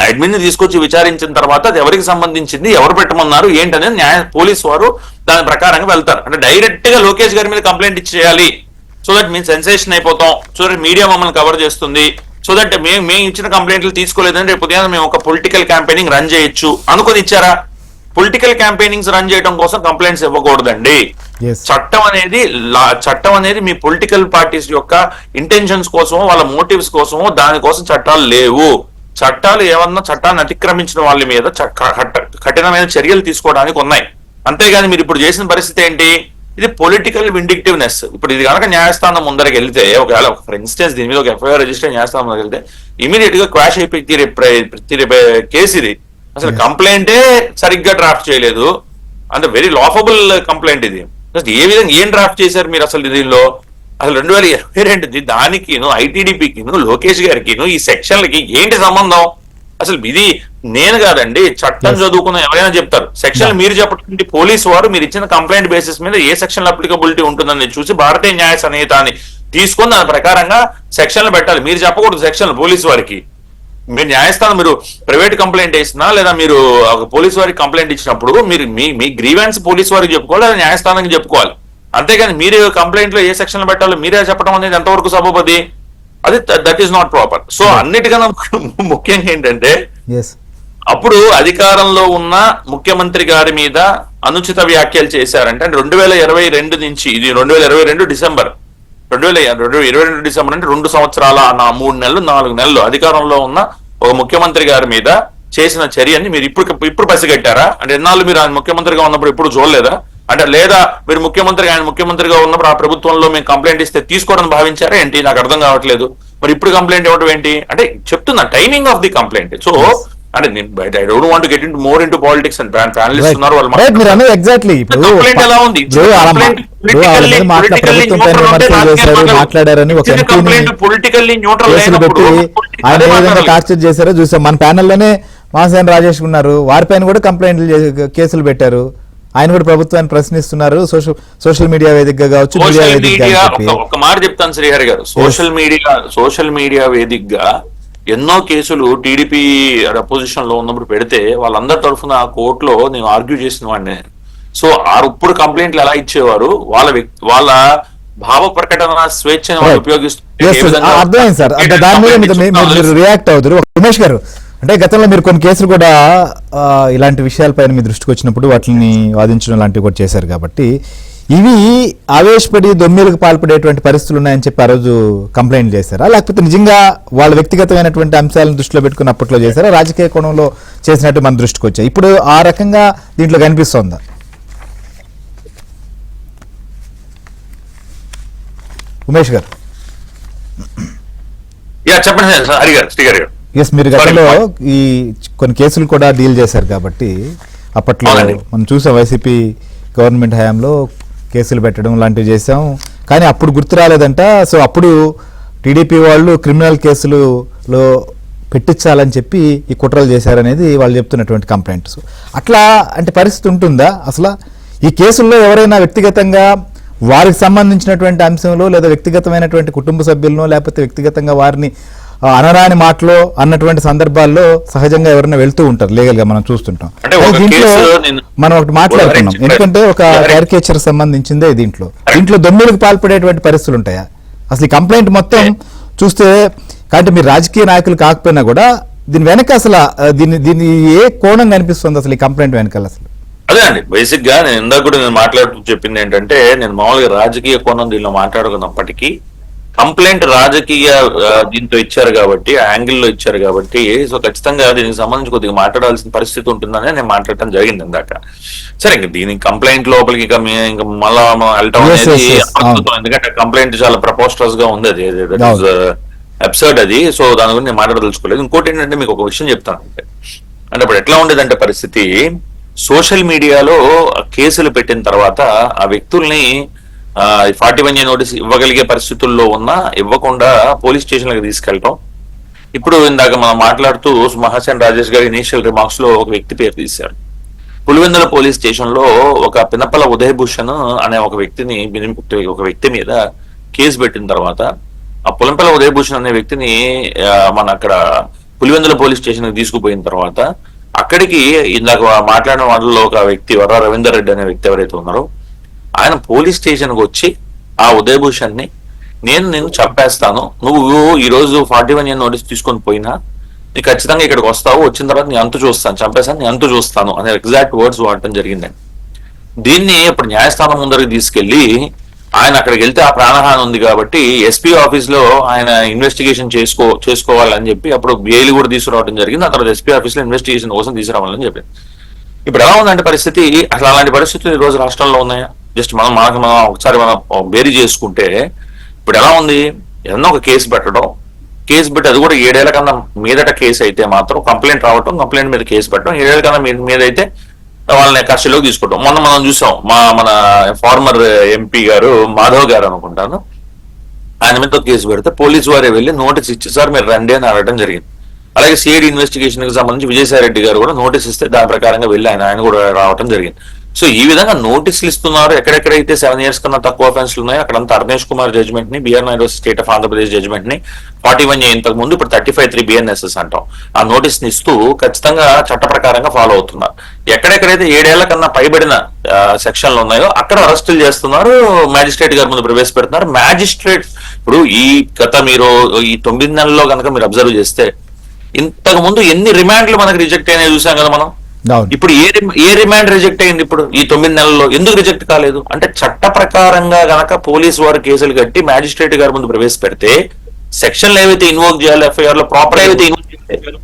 అడ్మిన్ ని తీసుకొచ్చి విచారించిన తర్వాత అది ఎవరికి సంబంధించింది, ఎవరు పెట్టమన్నారు ఏంటనేది పోలీసు వారు దాని ప్రకారంగా వెళ్తారు. అంటే డైరెక్ట్ గా లోకేష్ గారి మీద కంప్లైంట్ ఇచ్చేయాలి, సో దట్ మేము సెన్సేషన్ అయిపోతాం, సో దట్ మీడియా మమ్మల్ని కవర్ చేస్తుంది, సో దట్ మేము ఇచ్చిన కంప్లైంట్లు తీసుకోలేదని రేపు ఉదయం మేము ఒక పొలిటికల్ క్యాంపెయినింగ్ రన్ చేయొచ్చు అనుకుని ఇచ్చారా? పొలిటికల్ క్యాంపెయినింగ్స్ రన్ చేయడం కోసం కంప్లైంట్స్ ఇవ్వకూడదండి. చట్టం అనేది మీ పొలిటికల్ పార్టీస్ యొక్క ఇంటెన్షన్స్ కోసమో వాళ్ళ మోటివ్స్ కోసమో దానికోసం చట్టాలు లేవు. చట్టాలు ఏమన్నా చట్టాన్ని అతిక్రమించిన వాళ్ళ మీద కఠినమైన చర్యలు తీసుకోవడానికి ఉన్నాయి. అంతేగాని మీరు ఇప్పుడు చేసిన పరిస్థితి ఏంటి, ఇది పొలిటికల్ విండిక్టివ్నెస్. ఇప్పుడు ఇది కనుక న్యాయస్థానం ముందరికి వెళ్తే, ఒకవేళ ఫర్ ఇన్స్టెన్స్ దీని మీద ఒక ఎఫ్ఐఆర్ రిజిస్టర్ న్యాయస్థానం ముందరికి వెళ్తే ఇమీడియట్ గా క్వాష్ అయిపోయి తీరే కేసు ఇది. అసలు కంప్లైంటే సరిగ్గా డ్రాఫ్ట్ చేయలేదు, అంటే వెరీ లాఫబుల్ కంప్లైంట్ ఇది. ఏ విధంగా ఏం డ్రాఫ్ట్ చేశారు మీరు అసలు దీనిలో? అసలు 2022 దానికిను ఐటీడీపీకిను లోకేష్ గారికిను ఈ సెక్షన్లకి ఏంటి సంబంధం? అసలు ఇది నేను కాదండి, చట్టం చదువుకున్న ఎవరైనా చెప్తారు. సెక్షన్ మీరు చెప్పండి, పోలీసు వారు మీరు ఇచ్చిన కంప్లైంట్ బేసిస్ మీద ఏ సెక్షన్ అప్లికబిలిటీ ఉంటుందని చూసి భారతీయ న్యాయ సంహితాన్ని తీసుకొని దాని ప్రకారంగా సెక్షన్లు పెట్టాలి. మీరు చెప్పకూడదు సెక్షన్లు పోలీసు వారికి. మీరు న్యాయస్థానం, మీరు ప్రైవేట్ కంప్లైంట్ వేసినా లేదా మీరు పోలీసు వారికి కంప్లైంట్ ఇచ్చినప్పుడు మీరు మీ గ్రీవెన్స్ పోలీసు వారికి చెప్పుకోవాలి, లేదా న్యాయస్థానానికి చెప్పుకోవాలి. అంతేగాని మీరు కంప్లైంట్ లో ఏ సెక్షన్ పెట్టాలో మీరే చెప్పడం అనేది ఎంతవరకు సబబది? అది that is not proper. So అన్నిటికన్నా ముఖ్యంగా ఏంటంటే, అప్పుడు అధికారంలో ఉన్న ముఖ్యమంత్రి గారి మీద అనుచిత వ్యాఖ్యలు చేశారంటే 2022 నుంచి, ఇది 2022 డిసెంబర్ 2022 డిసెంబర్ అంటే 2 సంవత్సరాల 3 నెలలు 4 నెలలు అధికారంలో ఉన్న ఒక ముఖ్యమంత్రి గారి మీద చేసిన చర్యని మీరు ఇప్పుడు పసిగట్టారా? అంటే ఎన్నాళ్ళు మీరు ఆయన ముఖ్యమంత్రిగా ఉన్నప్పుడు ఇప్పుడు చూడలేదా? అంటే లేదా మీరు ఆయన ముఖ్యమంత్రిగా ఉన్నప్పుడు ఆ ప్రభుత్వంలో మేము కంప్లైంట్ ఇస్తే తీసుకోవడం భావించారా ఏంటి? నాకు అర్థం కావట్లేదు. మరి ఇప్పుడు కంప్లైంట్ ఇవ్వడం ఏంటి అంటే చెప్తున్నా timing of the complaint. So అంటే I don't want to get into more into politics and panelist ఉన్నారు వాళ్ళు ఎగ్జాక్ట్లీ కంప్లైంట్ ఎలా ఉంది మాట్లాడారని ఒక పొలిటికల్లీ న్యూట్రల్ పెట్టి ఆయన ఏ విధంగా టార్చర్ చేశారో చూసాం. మన ప్యానెల్లోనే మాసేన్ రాజేష్ ఉన్నారు, వారిపైన కూడా కంప్లైంట్లు కేసులు పెట్టారు. ఆయన కూడా ప్రభుత్వాన్ని ప్రశ్నిస్తున్నారు సోషల్ మీడియా వేదికగా కావచ్చు, మీడియా వేదికగా. ఒక మాట చెప్తాను శ్రీహరి గారు, సోషల్ మీడియా వేదికగా ఎన్నో కేసులు టీడీపీ అపోజిషన్ లో ఉన్నప్పుడు పెడితే వాళ్ళందరి తరఫున కోర్టులో నేను ఆర్గ్యూ చేసిన వాడిని. సో ఇప్పుడు కంప్లైంట్లు ఎలా ఇచ్చేవారు, వాళ్ళ భావ ప్రకటన స్వేచ్ఛను అర్థమైంది సార్. దాని మీద మీరు రియాక్ట్ అవుతారు. ఉమేష్ గారు, అంటే గతంలో మీరు కొన్ని కేసులు కూడా ఇలాంటి విషయాలపైన మీ దృష్టికి వచ్చినప్పుడు వాటిని వాదించడం లాంటివి కూడా చేశారు కాబట్టి ఇవి ఆవేశపడి దొమ్మిలకు పాల్పడేటువంటి పరిస్థితులు ఉన్నాయని చెప్పి ఆ రోజు కంప్లైంట్ చేశారా, లేకపోతే నిజంగా వాళ్ళ వ్యక్తిగతమైనటువంటి అంశాలను దృష్టిలో పెట్టుకుని అప్పట్లో చేశారా, రాజకీయ కోణంలో చేసినట్టు మన దృష్టికి వచ్చాయి? ఇప్పుడు ఆ రకంగా దీంట్లో కనిపిస్తోందా? ఉమేష్ గారు చెప్పండి. హరి గారు, శ్రీ గారు. ఎస్, మీరు గతంలో ఈ కొన్ని కేసులు కూడా డీల్ చేశారు కాబట్టి అప్పట్లో మనం చూసాం వైసీపీ గవర్నమెంట్ హయాంలో కేసులు పెట్టడం లాంటివి చేసాం. కానీ అప్పుడు గుర్తు రాలేదంట. సో అప్పుడు టీడీపీ వాళ్ళు క్రిమినల్ కేసులలో పెట్టించాలని చెప్పి ఈ కుట్రలు చేశారనేది వాళ్ళు చెప్తున్నటువంటి కంప్లైంట్స్. అట్లా అంటే పరిస్థితి ఉంటుందా అసలు? ఈ కేసుల్లో ఎవరైనా వ్యక్తిగతంగా వారికి సంబంధించినటువంటి అంశంలో లేదా వ్యక్తిగతమైనటువంటి కుటుంబ సభ్యులను లేకపోతే వ్యక్తిగతంగా వారిని అనరాని మాటలో అన్నటువంటి సందర్భాల్లో సహజంగా ఎవరైనా వెళ్తూ ఉంటారు, లీగల్ గా మనం చూస్తుంటాం. దీంట్లో మనం ఒకటి మాట్లాడుతున్నాం, ఎందుకంటే ఒక క్యారికేచర్ సంబంధించిందే దీంట్లో దొమ్మిలకు పాల్పడేటువంటి పరిస్థితులు ఉంటాయా అసలు? ఈ కంప్లైంట్ మొత్తం చూస్తే కాబట్టి మీరు రాజకీయ నాయకులు కాకపోయినా కూడా దీని వెనక అసలు దీని ఏ కోణం కనిపిస్తుంది అసలు ఈ కంప్లైంట్ వెనకాల? అసలు అదే అండి, బేసిక్ గా నేను ఇందాక కూడా నేను మాట్లాడుతూ చెప్పింది ఏంటంటే, నేను మామూలుగా రాజకీయ కోణం దీనిలో మాట్లాడుకున్నప్పటికీ కంప్లైంట్ రాజకీయ దీంతో ఇచ్చారు కాబట్టి, యాంగిల్లో ఇచ్చారు కాబట్టి, సో ఖచ్చితంగా దీనికి సంబంధించి కొద్దిగా మాట్లాడాల్సిన పరిస్థితి ఉంటుందని నేను మాట్లాడటం జరిగింది ఇందాక. సరే, ఇంక దీనికి కంప్లైంట్ లోపలికి ఇంకా మళ్ళా వెళ్ళటం అనేది ఎందుకంటే కంప్లైంట్ చాలా ప్రపోస్టర్స్ గా ఉంది, అది అబ్సర్డ్ అది. సో దాని గురించి నేను మాట్లాడదలుచుకోలేదు. ఇంకోటి ఏంటంటే మీకు ఒక విషయం చెప్తాను. అంటే ఇప్పుడు ఎట్లా ఉండేదంటే పరిస్థితి, సోషల్ మీడియాలో కేసులు పెట్టిన తర్వాత ఆ వ్యక్తుల్ని 41A నోటీస్ ఇవ్వగలిగే పరిస్థితుల్లో ఉన్నా ఇవ్వకుండా పోలీస్ స్టేషన్లకు తీసుకెళ్ళటం. ఇప్పుడు ఇందాక మనం మాట్లాడుతూ మహాసేన్ రాజేష్ గారి ఇనీషియల్ రిమార్క్స్ లో ఒక వ్యక్తి పేరు తీశారు. పులివెందుల పోలీస్ స్టేషన్ లో ఒక పినపల ఉదయభూషణ్ అనే ఒక వ్యక్తి మీద కేసు పెట్టిన తర్వాత, ఆ పులింపల ఉదయభూషణ్ అనే వ్యక్తిని మన అక్కడ పులివెందుల పోలీస్ స్టేషన్ కి తీసుకుపోయిన తర్వాత, అక్కడికి ఇందాక మాట్లాడిన వాళ్ళలో ఒక వ్యక్తి వర్ర రవీందర్ రెడ్డి అనే వ్యక్తి ఎవరైతే ఉన్నారో ఆయన పోలీస్ స్టేషన్ కి వచ్చి ఆ ఉదయభూషణ్ ని నేను చంపేస్తాను, నువ్వు ఈ రోజు 41A నోటీస్ తీసుకొని పోయినా నీకు ఖచ్చితంగా ఇక్కడికి వస్తావు, వచ్చిన తర్వాత నీ అంతు చూస్తాను, చంపేస్తాను, నీ అంతు చూస్తాను అనే ఎగ్జాక్ట్ వర్డ్స్ వాడటం జరిగిందండి. దీన్ని ఇప్పుడు న్యాయస్థానం ముందరికి తీసుకెళ్లి ఆయన అక్కడికి వెళ్తే ఆ ప్రాణహాని ఉంది కాబట్టి ఎస్పీ ఆఫీస్ లో ఆయన ఇన్వెస్టిగేషన్ చేసుకోవాలని చెప్పి అప్పుడు బెయిల్ కూడా తీసుకురావడం జరిగింది. ఆ తర్వాత ఎస్పీ ఆఫీస్ లో ఇన్వెస్టిగేషన్ కోసం తీసుకురావాలని చెప్పి. ఇప్పుడు ఎలా ఉందంటే పరిస్థితి, అసలు అలాంటి పరిస్థితులు ఈ రోజు రాష్ట్రంలో ఉన్నాయా? జస్ట్ మనం ఒకసారి మనం బేరీ చేసుకుంటే ఇప్పుడు ఎలా ఉంది, ఏదన్నా ఒక కేసు పెట్టి అది కూడా 7 ఏళ్ల కన్నా మీదట కేసు అయితే మాత్రం కంప్లైంట్ రావటం, కంప్లైంట్ మీద కేసు పెట్టడం, 7 ఏళ్ల కన్నా మీద అయితే వాళ్ళని కస్టడీలోకి తీసుకోవడం. మొన్న మనం చూసాం, మన ఫార్మర్ ఎంపీ గారు మాధవ్ గారు అనుకుంటాను, ఆయన మీద కేసు పెడితే పోలీసు వారే వెళ్ళి నోటీస్ ఇచ్చి సార్ మీరు రండి అని అడగడం జరిగింది. అలాగే సిఐడి ఇన్వెస్టిగేషన్ కి సంబంధించి విజయసాయి రెడ్డి గారు కూడా నోటీస్ ఇస్తే దాని ప్రకారంగా వెళ్ళి ఆయన కూడా రావడం జరిగింది. సో ఈ విధంగా నోటీసులు ఇస్తున్నారు. ఎక్కడెక్కడైతే 7 years కన్నా తక్కువ అఫెన్స్లు ఉన్నాయో అక్కడంతా అర్నేష్ కుమార్ జడ్జ్మెంట్ ని, BR Naidu state of Andhra Pradesh judgment ని, 41A ఇంతకు ముందు ఇప్పుడు 35(3) BNSS అంటాం, ఆ నోటీస్ ని ఇస్తూ ఖచ్చితంగా చట్ట ప్రకారంగా ఫాలో అవుతున్నారు. ఎక్కడెక్కడైతే 7 ఏళ్ల కన్నా పైబడిన సెక్షన్లు ఉన్నాయో అక్కడ అరెస్టులు చేస్తున్నారు, మ్యాజిస్ట్రేట్ గారి ముందు ప్రవేశపెడుతున్నారు. మ్యాజిస్ట్రేట్ ఇప్పుడు మీరు ఈ 9 నెలల్లో కనుక మీరు అబ్జర్వ్ చేస్తే ఇంతకు ముందు ఎన్ని రిమాండ్లు మనకు రిజెక్ట్ అయినాయి చూసాం కదా మనం. ఇప్పుడు ఏ రిమాండ్ రిజెక్ట్ అయింది ఇప్పుడు ఈ 9 నెలల్లో? ఎందుకు రిజెక్ట్ కాలేదు అంటే చట్ట ప్రకారంగా గనక పోలీసు వారు కేసులు కట్టి మ్యాజిస్ట్రేట్ గారి ముందు ప్రవేశపెడితే సెక్షన్లు ఏవైతే ఇన్వోక్ చేయాలి, ఎఫ్ఐఆర్ లో ప్రాపర్ ఏవైతే ఇన్వోక్ చేయాలి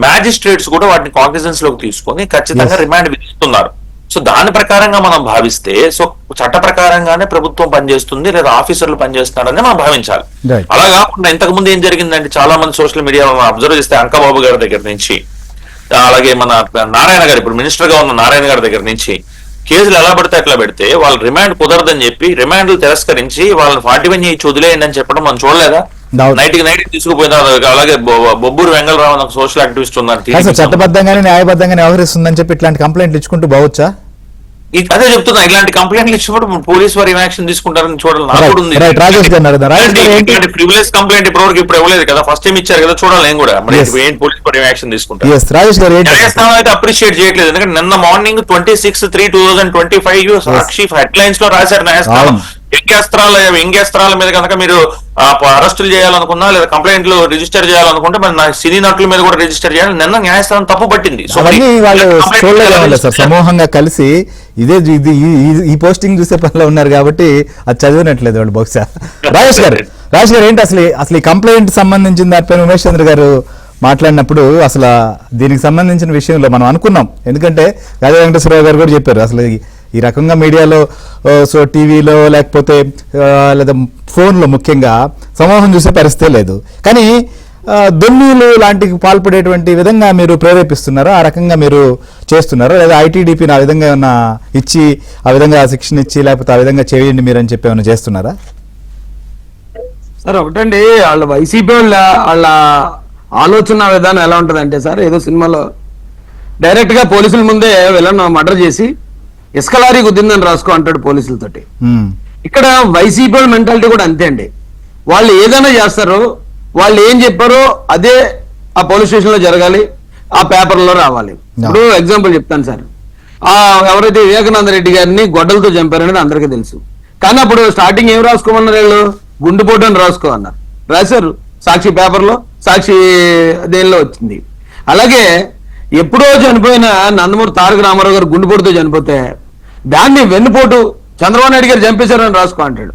మ్యాజిస్ట్రేట్స్ కూడా వాటిని కాగ్నిజెన్స్ లోకి తీసుకొని ఖచ్చితంగా రిమాండ్ విధిస్తున్నారు. సో దాని ప్రకారంగా మనం భావిస్తే సో చట్ట ప్రకారంగానే ప్రభుత్వం పనిచేస్తుంది లేదా ఆఫీసర్లు పనిచేస్తున్నారని మనం భావించాలి. అలా కాకుండా ఇంతకు ముందు ఏం జరిగిందంటే చాలా మంది సోషల్ మీడియా అబ్జర్వ్ చేస్తే అంకబాబు గారి దగ్గర నుంచి అలాగే మన నారాయణ గారు ఇప్పుడు మినిస్టర్ గా ఉన్న నారాయణ గారి దగ్గర నుంచి కేసులు ఎలా పడితే అట్లా పెడితే వాళ్ళు రిమాండ్ కుదరదని చెప్పి రిమాండ్లు తిరస్కరించి వాళ్ళని 41 చేయించి వదిలేయండి అని చెప్పడం మనం చూడలేదా? నైట్ తీసుకుపోయినారు. అలాగే బొబ్బూరు వెంగళరావు ఒక సోషల్ యాక్టివిస్ట్ ఉన్నారు, చట్టబద్ధంగానే న్యాయబద్ధంగానే వ్యవహరిస్తుందని చెప్పి ఇట్లాంటి కంప్లైంట్లు ఇచ్చుకుంటూ పోవచ్చా? అదే చెప్తున్నా, ఇలాంటి కంప్లైంట్లు ఇచ్చినప్పుడు పోలీస్ వారు ఏం యాక్షన్ తీసుకుంటారని చూడాలి. నాకు కూడా ఉంది ప్రివిలేజ్ కంప్లైంట్ ఇప్పటివరకు ఇప్పుడు ఇవ్వలేదు కదా, ఫస్ట్ టైం ఇచ్చారు కదా, చూడాలి నేను కూడా మరి పోలీస్ వారు ఏం యాక్షన్ తీసుకుంటారు. న్యాయస్థానం అయితే అప్రిషియేట్ చేయట్లేదు, ఎందుకంటే నిన్న మార్నింగ్ 26/3/2025 సాక్షి హెడ్లైన్స్ లో రాశారు న్యాయస్థానం వ్యంగ్యాస్త్రాల మీద కనుక మీరు అరెస్టులు చేయాలనుకున్నా లేదా కంప్లైంట్లు రిజిస్టర్ చేయాలనుకుంటే మరి సినీ నటుల మీద కూడా రిజిస్టర్ చేయాలి. నిన్న న్యాయస్థానం తప్పు పట్టింది. సమూహంగా కలిసి ఇదే ఈ పోస్టింగ్ చూసే పనిలో ఉన్నారు కాబట్టి అది చదివినట్లేదు వాళ్ళు బహుశా. రాజేష్ గారు ఏంటి అసలు ఈ కంప్లైంట్ సంబంధించిన దానిపైన ఉమేష్ చంద్ర గారు మాట్లాడినప్పుడు అసలు దీనికి సంబంధించిన విషయంలో మనం అనుకున్నాం, ఎందుకంటే గాజా వెంకటేశ్వరరావు గారు కూడా చెప్పారు అసలు ఈ రకంగా మీడియాలో సో టీవీలో లేకపోతే లేదా ఫోన్లో ముఖ్యంగా సమూహం చూసే పరిస్థితే లేదు. కానీ దొన్నీలు లాంటికి పాల్పడేటువంటి విధంగా మీరు ప్రేరేపిస్తున్నారా, ఆ రకంగా మీరు చేస్తున్నారా, లేదా ఐటీడీపీని ఆ విధంగా ఏమన్నా ఇచ్చి ఆ విధంగా శిక్షణ ఇచ్చి లేకపోతే ఆ విధంగా చేయండి మీరు అని చెప్పి ఏమైనా చేస్తున్నారా? సార్ ఒకటండి, వాళ్ళ వైసీపీ వాళ్ళ ఆలోచన విధానం ఎలా ఉంటుందంటే సార్, ఏదో సినిమాలో డైరెక్ట్ గా పోలీసుల ముందే వీళ్ళని మర్డర్ చేసి ఇసుకలారీ గుద్దిందని రాసుకో అంటాడు పోలీసులతోటి. ఇక్కడ వైసీపీ మెంటాలిటీ కూడా అంతే అండి. వాళ్ళు ఏదైనా చేస్తారో, వాళ్ళు ఏం చెప్పారో అదే ఆ పోలీస్ స్టేషన్ లో జరగాలి, ఆ పేపర్లో రావాలి. ఇప్పుడు ఎగ్జాంపుల్ చెప్తాను సార్, ఎవరైతే వివేకానంద రెడ్డి గారిని గొడ్డలతో చంపారనేది అందరికీ తెలుసు. కానీ అప్పుడు స్టార్టింగ్ ఏం రాసుకోమన్నారు, వీళ్ళు గుండుపోటు అని రాసుకో అన్నారు, రాశారు సాక్షి పేపర్లో, సాక్షి దేనిలో వచ్చింది. అలాగే ఎప్పుడో చనిపోయిన నందమూరి తారక రామారావు గారు గుండెపోటుతో చనిపోతే దాన్ని వెన్నుపోటు చంద్రబాబు నాయుడు గారు చంపేశారని రాసుకో అంటాడు.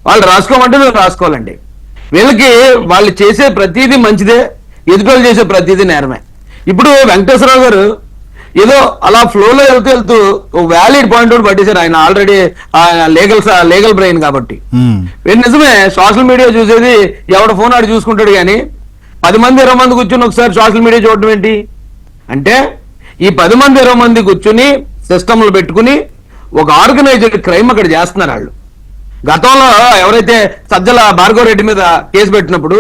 వాళ్ళు రాసుకోమంటే మేము రాసుకోవాలండి. వీళ్ళకి వాళ్ళు చేసే ప్రతిదీ మంచిదే, ఎదుటోళ్ళు చేసే ప్రతిదీ నేరమే. ఇప్పుడు వెంకటేశ్వరరావు గారు ఏదో అలా ఫ్లోలో వెళ్తూ వ్యాలిడ్ పాయింట్ కూడా పట్టేశారు. ఆయన ఆల్రెడీ లీగల్ బ్రెయిన్ కాబట్టి. నిజమే, సోషల్ మీడియా చూసేది ఎవడ ఫోన్ ఆడు చూసుకుంటాడు, కానీ 10 మంది 20 మంది కూర్చుని ఒకసారి సోషల్ మీడియా చూడటం ఏంటి అంటే, ఈ 10 మంది 20 మంది కూర్చుని సిస్టమ్లు పెట్టుకుని ఒక ఆర్గనైజ్డ్ క్రైమ్ అక్కడ చేస్తున్నారు వాళ్ళు. గతంలో ఎవరైతే సజ్జల భార్గవ రెడ్డి మీద కేసు పెట్టినప్పుడు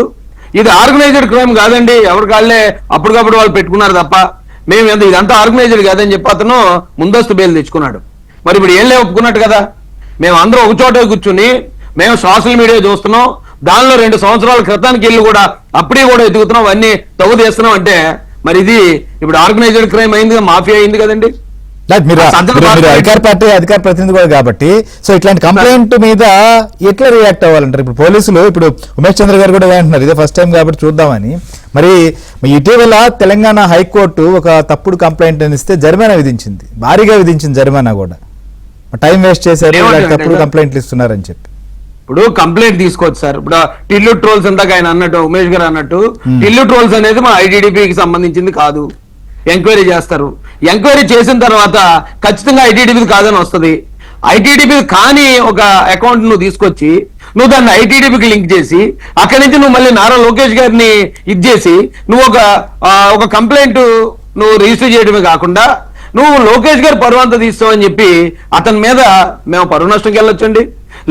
ఇది ఆర్గనైజ్డ్ క్రైమ్ కాదండి, ఎవరి కాళ్ళే అప్పటికప్పుడు వాళ్ళు పెట్టుకున్నారు తప్ప మేము ఇదంతా ఆర్గనైజ్డ్ కాదని చెప్పి అతను ముందస్తు బెయిల్ తెచ్చుకున్నాడు. మరి ఇప్పుడు ఏం ఒప్పుకున్నట్టు కదా, మేము అందరూ ఒక చోట కూర్చుని మేము సోషల్ మీడియా చూస్తున్నాం, దానిలో 2 సంవత్సరాల క్రితానికి వెళ్ళి కూడా అప్పుడే కూడా ఎదుగుతున్నాం, అవన్నీ తవ్వు తీస్తున్నాం అంటే మరి ఇది ఇప్పుడు ఆర్గనైజ్డ్ క్రైమ్ అయింది, మాఫియా అయింది కదండి. అధికార పార్టీ అధికార ప్రతినిధి కూడా కాబట్టి సో ఇట్లాంటి కంప్లైంట్ మీద ఎట్లా రియాక్ట్ అవ్వాలంటారు? ఇప్పుడు పోలీసులు, ఇప్పుడు ఉమేష్ చంద్ర గారు కూడా అంటున్నారు ఇదే ఫస్ట్ టైం కాబట్టి చూద్దామని. మరి ఇటీవల తెలంగాణ హైకోర్టు ఒక తప్పుడు కంప్లైంట్ అనిస్తే జరిమానా విధించింది, భారీగా విధించింది జరిమానా కూడా. టైం వేస్ట్ చేశారు, తప్పుడు కంప్లైంట్లు ఇస్తున్నారని చెప్పి. ఇప్పుడు కంప్లైంట్ తీసుకోవచ్చు సార్. ఇప్పుడు టిల్లు ట్రోల్స్ ఇందాక ఆయన అన్నట్టు, ఉమేష్ గారు అన్నట్టు, టిల్లు ట్రోల్స్ అనేది మన ఐటీడీపీకి సంబంధించింది కాదు. ఎంక్వైరీ చేస్తారు, ఎంక్వైరీ చేసిన తర్వాత ఖచ్చితంగా ఐటీడీపీ కాదని వస్తుంది. ఐటీడీపీ కానీ ఒక అకౌంట్ నువ్వు తీసుకొచ్చి నువ్వు దాన్ని ఐటీడీపీకి లింక్ చేసి అక్కడి నుంచి నువ్వు మళ్ళీ నారా లోకేష్ గారిని ఇచ్చేసి నువ్వు ఒక కంప్లైంట్ నువ్వు రిజిస్టర్ చేయడమే కాకుండా నువ్వు లోకేష్ గారు పరువు అంతా తీస్తావు అని చెప్పి అతని మీద మేము పరువు నష్టంకి వెళ్ళొచ్చండి.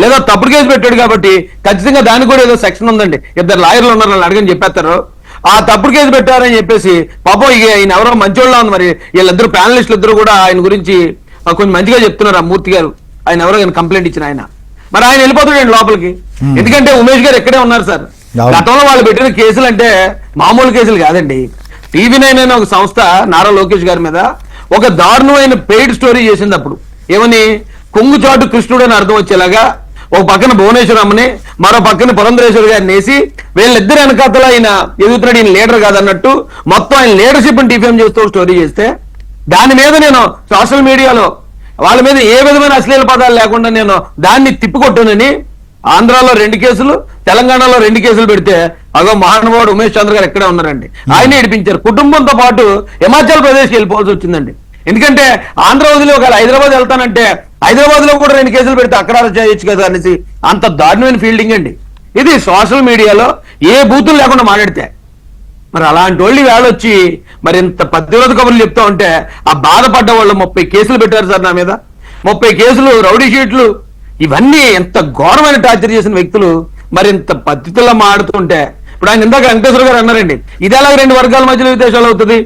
లేదా తప్పుడు కేసు పెట్టాడు కాబట్టి ఖచ్చితంగా దానికి కూడా ఏదో సెక్షన్ ఉందండి, 2 లాయర్లు ఉన్నారు వాళ్ళు అడగని చెప్పేస్తారు. ఆ తప్పుడు కేసు పెట్టారని చెప్పేసి పాపం ఈయన ఎవరో మంచోళ్ళ ఉంది, మరి వీళ్ళిద్దరు ప్యానలిస్టులు ఇద్దరు కూడా ఆయన గురించి కొంచెం మంచిగా చెప్తున్నారు. ఆ మూర్తి గారు ఆయన ఎవరో కంప్లైంట్ ఇచ్చిన ఆయన, మరి ఆయన వెళ్ళిపోతాడు లోపలికి. ఎందుకంటే ఉమేష్ గారు ఎక్కడే ఉన్నారు సార్. గతంలో వాళ్ళు పెట్టిన కేసులు అంటే మామూలు కేసులు కాదండి. TV9 అనే ఒక సంస్థ నారా లోకేష్ గారి మీద ఒక దారుణమైన పెయిడ్ స్టోరీ చేసింది. అప్పుడు ఏమని, కొంగుచాటు కృష్ణుడు అని అర్థం వచ్చేలాగా ఒక పక్కన భువనేశ్వరమ్మని మరో పక్కన పురంధరేశ్వరి గారిని వేసి వీళ్ళిద్దరు వెనకాతల ఆయన ఎదుగుతున్నాడు, ఈయన లీడర్ కాదన్నట్టు మొత్తం ఆయన లీడర్షిప్ డిఫేమ్ చేస్తూ స్టోరీ చేస్తే దాని మీద నేను సోషల్ మీడియాలో వాళ్ళ మీద ఏ విధమైన అశ్లీల పదాలు లేకుండా నేను దాన్ని తిప్పికొట్టునని ఆంధ్రాలో 2 కేసులు, తెలంగాణలో 2 కేసులు పెడితే అగో మహానుభావుడు ఉమేష్ చంద్ర గారు ఎక్కడే ఉన్నారండి. ఆయనే ఇడిపించారు. కుటుంబంతో పాటు హిమాచల్ ప్రదేశ్కి వెళ్ళిపోవాల్సి వచ్చిందండి. ఎందుకంటే ఆంధ్ర వదిలి ఒకవేళ హైదరాబాద్ వెళ్తానంటే హైదరాబాద్ లో కూడా 2 కేసులు పెడితే అక్కడ చేయొచ్చు కదా అనేసి అంత దారుణమైన ఫీల్డింగ్ అండి. ఇది సోషల్ మీడియాలో ఏ బూతులు లేకుండా మాట్లాడితే. మరి అలాంటి వాళ్ళు వేళొచ్చి మరి ఇంత పతివ్రత కబుర్లు చెప్తా ఉంటే ఆ బాధపడ్డ వాళ్ళు 30 కేసులు పెట్టారు సార్ నా మీద. 30 కేసులు, రౌడీ షీట్లు, ఇవన్నీ ఎంత ఘోరమైన టార్చర్ చేసిన వ్యక్తులు మరి ఇంత పద్ధతిలో మాడుతుంటే ఇప్పుడు ఆయన ఇందాక వెంకటేశ్వర గారు అన్నారండి, ఇది ఎలాగ 2 వర్గాల మధ్యలో విదేశాలు అవుతుంది?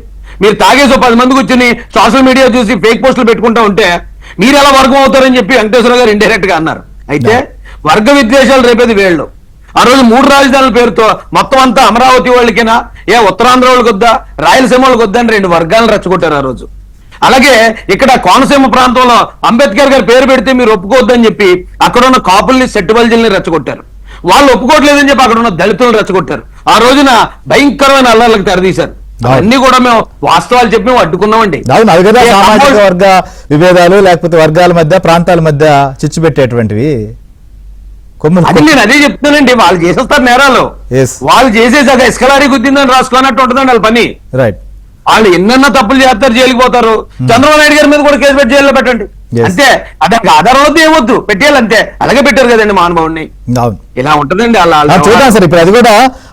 మీరు తాగేసి 10 మంది కూర్చొని సోషల్ మీడియా చూసి ఫేక్ పోస్టులు పెట్టుకుంటా ఉంటే మీరు ఎలా వర్గం అవుతారని చెప్పి వెంకటేశ్వర గారు ఇండైరెక్ట్ గా అన్నారు. అయితే వర్గ విద్వేషాలు రేపేది వేళ్ళు. ఆ రోజు 3 రాజధానుల పేరుతో మొత్తం అంతా అమరావతి వాళ్ళకినా, ఉత్తరాంధ్ర వాళ్ళకి వద్దా, రాయలసీమ వాళ్ళకి వద్దా అని 2 వర్గాలను రెచ్చగొట్టారు ఆ రోజు. అలాగే ఇక్కడ కోనసీమ ప్రాంతంలో అంబేద్కర్ గారి పేరు పెడితే మీరు ఒప్పుకోవద్దని చెప్పి అక్కడ ఉన్న కాపుల్ని, సెట్టుబల్జీల్ని రెచ్చగొట్టారు. వాళ్ళు ఒప్పుకోవట్లేదని చెప్పి అక్కడ ఉన్న దళితులను రెచ్చగొట్టారు. ఆ రోజున భయంకరమైన అల్లర్లకు తెరదీశారు. అన్ని కూడా మేము వాస్తవాలు చెప్పి మేము అడ్డుకున్నామండి. అవును, అది కదా సామాజిక వర్గ విభేదాలు, లేకపోతే వర్గాల మధ్య, ప్రాంతాల మధ్య చిచ్చు పెట్టేటువంటివి. అది నేను అదే చెప్తానండి. వాళ్ళు చేసేస్తారు నేరాలు. వాళ్ళు చేసేసాక ఇస్కలారీ గుద్దిందని రాసుకున్నట్టు ఉంటుందండి వాళ్ళ పని. రైట్. వాళ్ళు ఎన్నెన్నో తప్పులు చేస్తారు, జైలుకి పోతారు. చంద్రబాబు నాయుడు గారి మీద కూడా కేసు పెట్టి జైల్లో పెట్టండి అంతే. అదానికి ఆధారం వద్దు, ఏమొద్దు, పెట్టేయాలి అంతే. అలాగే పెట్టారు కదండి మహానుభావుని. ఇలా ఉంటుందండి అలా. చూద్దాం సార్, ఇప్పుడు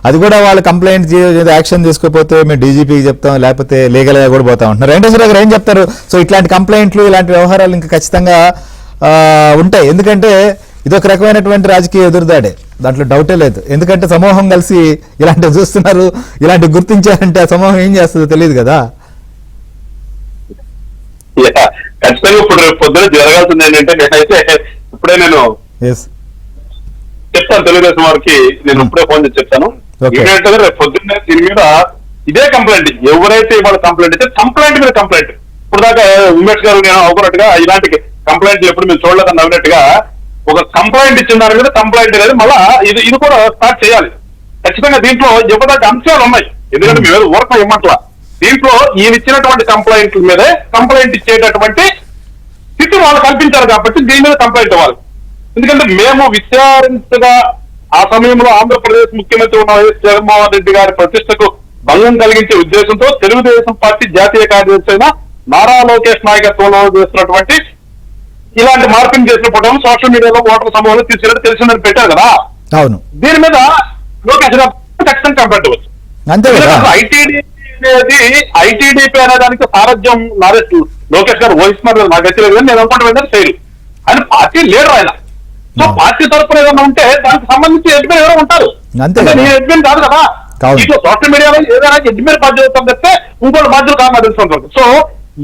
అది కూడా వాళ్ళు కంప్లైంట్ యాక్షన్ తీసుకోకపోతే మేము డీజీపీకి చెప్తాం, లేకపోతే లీగల్ గా కూడా పోతా ఉంటున్నారు. వెంకటేశ్వర గారు ఏం చెప్తారు? సో ఇట్లాంటి కంప్లైంట్లు, ఇలాంటి వ్యవహారాలు ఇంకా ఖచ్చితంగా ఉంటాయి. ఎందుకంటే ఇది ఒక రకమైనటువంటి రాజకీయ ఎదురుదాడే, దాంట్లో డౌటే లేదు. ఎందుకంటే సమూహం కలిసి ఇలాంటివి చూస్తున్నారు, ఇలాంటివి గుర్తించారంటే ఆ సమూహం ఏం చేస్తుందో తెలియదు కదా. ఖచ్చితంగా ఇప్పుడు రేపు పొద్దున జరగాల్సింది ఏంటంటే, నేనైతే ఇప్పుడే నేను చెప్తాను తెలుగుదేశం వారికి, నేను ఇప్పుడే ఫోన్ చేసి చెప్తాను. ఏంటంటే రేపు పొద్దున్నే దీని మీద ఇదే కంప్లైంట్, ఎవరైతే ఇవాళ కంప్లైంట్ అయితే కంప్లైంట్ మీద కంప్లైంట్. ఇప్పుడు దాకా ఉమేష్ గారు నేను అవుకున్నట్టుగా ఇలాంటి కంప్లైంట్ ఎప్పుడు మేము చూడలేదని నవ్వినట్టుగా ఒక కంప్లైంట్ ఇచ్చిన దాని మీద కంప్లైంట్ అనేది మళ్ళా ఇది కూడా స్టార్ట్ చేయాలి. ఖచ్చితంగా దీంట్లో ఇవ్వదగ్గ అంశాలు ఉన్నాయి. ఎందుకంటే మేము ఊరకం ఇవ్వట్లా. దీంట్లో ఈయన ఇచ్చినటువంటి కంప్లైంట్ల మీదే కంప్లైంట్ ఇచ్చేటటువంటి స్థితి వాళ్ళు కల్పించారు కాబట్టి దీని మీద కంప్లైంట్ ఇవ్వాలి. ఎందుకంటే మేము విచారించగా ఆ సమయంలో ఆంధ్రప్రదేశ్ ముఖ్యమంత్రి ఉన్న వైఎస్ జగన్మోహన్ రెడ్డి గారి ప్రతిష్టకు భంగం కలిగించే ఉద్దేశంతో తెలుగుదేశం పార్టీ జాతీయ కార్యదర్శి అయిన నారా లోకేష్ నాయకత్వంలో చేస్తున్నటువంటి ఇలాంటి మార్పింగ్ చేసినప్పుడు సోషల్ మీడియాలో ఓటర్ సమూహంలో తీసుకెళ్ళి తెలిసిందని పెట్టారు కదా. అవును, దీని మీద లోకేష్ ఖచ్చితంగా కంప్లైంట్ ఇవ్వచ్చు. ఐటీడీపీ అనే దానికి సారథ్యం లోకేష్ గారు వహిస్తున్నారు నాకు తెలియదు, కానీ నేను అనుకుంటున్నాను చేయరు. ఆయన పార్టీ లీడర్ ఆయన. సో పార్టీ తరఫున ఏదైనా ఉంటే దానికి సంబంధించి ఎడ్మిన్ ఎవరో ఉంటారు. నేను ఎడ్మిన్ కాదు కదా. ఇట్లా సోషల్ మీడియాలో ఏదైనా ఎడ్మిన్ బాధ్యత తప్పితే ఇంకోటి బాధ్యత కాదు తెలుసుకుంటారు. సో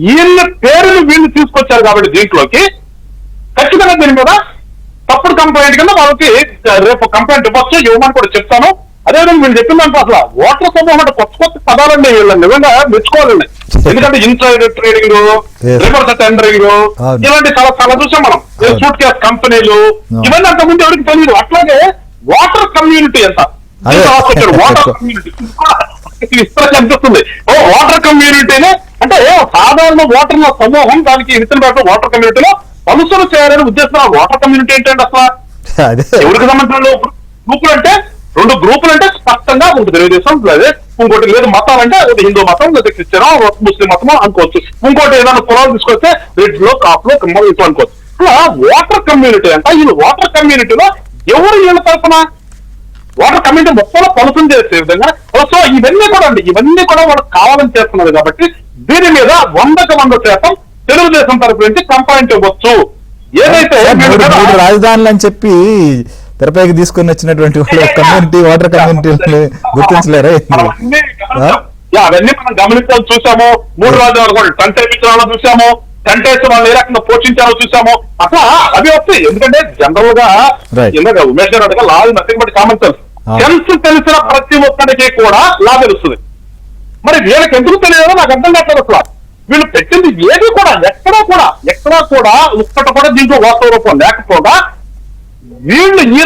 వీళ్ళ పేరుని వీళ్ళు తీసుకొచ్చారు కాబట్టి దీంట్లోకి ఖచ్చితంగా దీని మీద తప్పుడు కంప్లైంట్ కింద వాళ్ళకి రేపు కంప్లైంట్ ఇవ్వచ్చు, ఇవ్వమని కూడా చెప్తాను. అదేవిధంగా వీళ్ళు చెప్పిన దాంట్లో అసలు ఓటర్ సమూహం అంటే కొత్త కొత్త పదాలండి వీళ్ళని నిజంగా మెచ్చుకోవాలండి. ఎందుకంటే ఇన్సైడర్ ట్రేడింగ్, రివర్స్ టెండరింగ్, ఇలాంటి చాలా చూసాం మనం. సూట్ కేస్ కంపెనీలు, ఇవన్నీ అంతకుముందు ఎవరికి తెలియదు. అట్లాగే వాటర్ కమ్యూనిటీ ఎంత వాటర్ కమ్యూనిటీ అనిపిస్తుంది. వాటర్ కమ్యూనిటీనే అంటే సాధారణ ఓటర్ల సమూహం, దానికి ఇతర వాటర్ కమ్యూనిటీలో పలుసలు చేయాలని ఉద్దేశం. వాటర్ కమ్యూనిటీ ఏంటంటే అసలు ఎవరికి సంబంధించిన గ్రూపులు అంటే 2 గ్రూపులు అంటే స్పష్టంగా ఉంటుంది. తెలుగుదేశం అదే, ఇంకోటి లేదు మతాలంటే అది హిందూ మతం, లేదా క్రిస్టియన్, ముస్లిం మతం అనుకోవచ్చు. ఇంకోటి ఏదైనా కులాలు తీసుకొస్తే రెడ్లో, కాపులో, కమ్మలు ఇట్లా అనుకోవచ్చు. ఇలా వాటర్ కమ్యూనిటీ అంట. ఈ వాటర్ కమ్యూనిటీలో ఎవరు వీళ్ళ తరఫున వాటర్ కమ్యూనిటీ మొత్తంలో పలుసం చేసే విధంగా. సో ఇవన్నీ కూడా అండి, ఇవన్నీ కూడా వాళ్ళకి కావాలని చేస్తున్నారు కాబట్టి దీని మీద 100% తెలుగుదేశం తరపు నుంచి కంప్లైంట్ ఇవ్వచ్చు. ఏదైతే రాజధానులు అని చెప్పి తెరపైకి తీసుకుని వచ్చినటువంటి కమ్యూనిటీ, వాటర్ కమ్యూనిటీ గుర్తించలేరా? అవన్నీ మనం గమనించాలి, చూసాము. 3 రాజధానులు కూడా టంటేపించడాలో చూసాము, టంటేసి వాళ్ళు ఏ రకంగా పోషించాలో చూసాము. అట్లా అవి వస్తాయి. ఎందుకంటే జనరల్ గా ఉమేష్ గారు అడగా లా నథింగ్ బట్ కామన్ సెన్స్. తెలిసిన ప్రతి ఒక్కరికి కూడా లా తెలుస్తుంది. మరి వీళ్ళకి ఎందుకు తెలియదో నాకు అర్థం కావట్లేదు. అసలు వీళ్ళు పెట్టింది ఏది కూడా ఎక్కడా కూడా ఒక్కటి కూడా దీంట్లో వాస్తవ రూపం లేకపోగా వీళ్ళు ఈ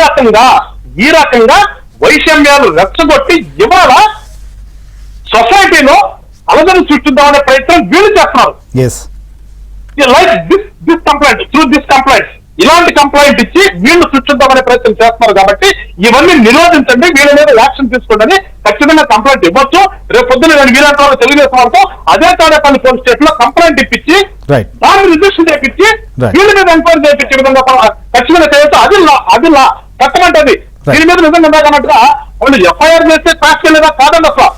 రకంగా వైషమ్యాలు రెచ్చగొట్టి ఇవాళ సొసైటీలో అలజడి సృష్టిద్దామనే ప్రయత్నం వీళ్ళు చేస్తున్నారు. Like this complaint, through this complaint ఇలాంటి కంప్లైంట్ ఇచ్చి వీళ్ళు సృష్టిద్దామనే ప్రయత్నం చేస్తున్నారు కాబట్టి ఇవన్నీ నిరోధించండి, వీళ్ళ మీద యాక్షన్ తీసుకోండి, ఖచ్చితంగా కంప్లైంట్ ఇవ్వచ్చు. రేపు పొద్దున నేను వీరంతా తెలుగుదేశం వాళ్ళతో అదే తాడేపల్లి పోలీస్ స్టేషన్ లో కంప్లైంట్ ఇప్పించి దాన్ని రిజిస్టర్ చేయించి వీళ్ళ మీద ఎంక్వైరీ చేయించే విధంగా ఖచ్చితంగా చేయొచ్చు. అది చట్టమంటది. దీని మీద నిజంగా ఇందాకన్నట్టుగా వాళ్ళు ఎఫ్ఐఆర్ చేస్తే ట్రాక్ చేయలేదా కాదండి అసలు.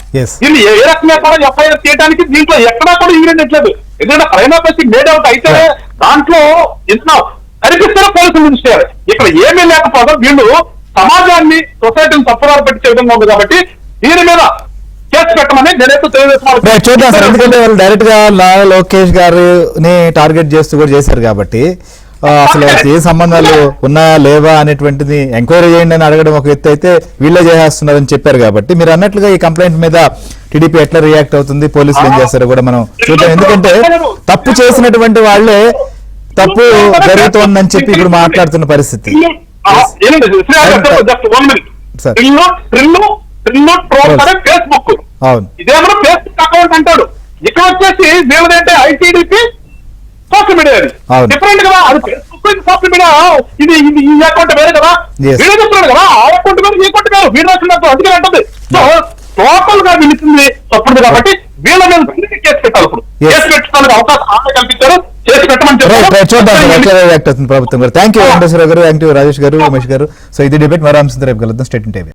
దీన్ని ఏ రకంగా కూడా ఎఫ్ఐఆర్ చేయడానికి దీంట్లో ఎక్కడా కూడా ఇంగ్రీడియంట్ లేదు. ఎందుకంటే ప్రైమరీ మేడ్ అవుట్ అయితే దాంట్లో ఎంత కనిపిస్తారో పోలీసులు మినిస్టర్. ఇక్కడ ఏమీ లేకపోతే వీళ్ళు సమాజాన్ని సొసైటీని తప్పుదారి పెట్టే విధంగా ఉంది కాబట్టి దీని మీద కేసు పెట్టమని నేనైతే చూద్దాం సార్. ఎందుకంటే వాళ్ళు డైరెక్ట్ గా లోకేష్ గారిని టార్గెట్ చేస్తూ కూడా చేశారు కాబట్టి అసలు ఏ సంబంధాలు ఉన్నాయా లేవా అనేటువంటిది ఎంక్వైరీ చేయండి అని అడగడం ఒక ఎత్తు అయితే వీళ్ళే చేసేస్తున్నారని చెప్పారు కాబట్టి మీరు అన్నట్లుగా ఈ కంప్లైంట్ మీద టీడీపీ ఎట్లా రియాక్ట్ అవుతుంది, పోలీసులు ఏం చేస్తారో కూడా మనం చూద్దాం. ఎందుకంటే తప్పు చేసినటువంటి వాళ్ళే తప్పు జరుగుతోందని చెప్పి ఇప్పుడు మాట్లాడుతున్న పరిస్థితి. ఫేస్బుక్ ఇదేమో ఫేస్బుక్ అకౌంట్ అంటాడు. ఇక్కడ వచ్చేసి వీళ్ళదంటే ఐటీడీపీ సోషల్ మీడియా డిఫరెంట్ కదా. అది ఫేస్బుక్ సోషల్ మీడియా, ఇది ఈ అకౌంట్ వేరే కదా. వీడియో చెప్తున్నాడు కదా, ఆ అకౌంట్ వేరు ఈ అకౌంట్ వేరు, వీడియో వచ్చినట్టు అందుకే అంటుంది. సో టోటల్ గా పిలిచింది తప్పుడు కాబట్టి వీళ్ళ మీద కేసు పెట్టాలి. ఇప్పుడు కేసు పెట్టడానికి అవకాశం కల్పించారు, చేసి పెట్టమని చూద్దాం ప్రభుత్వం గారు. థ్యాంక్ యూ వెంకటేశ్వర గారు, థ్యాంక్ యూ రాజేష్ గారు, ఉమేష్ గారు. సో ఇది డిబేట్ మరో అంశం రేపు కలుద్దాం. State TV.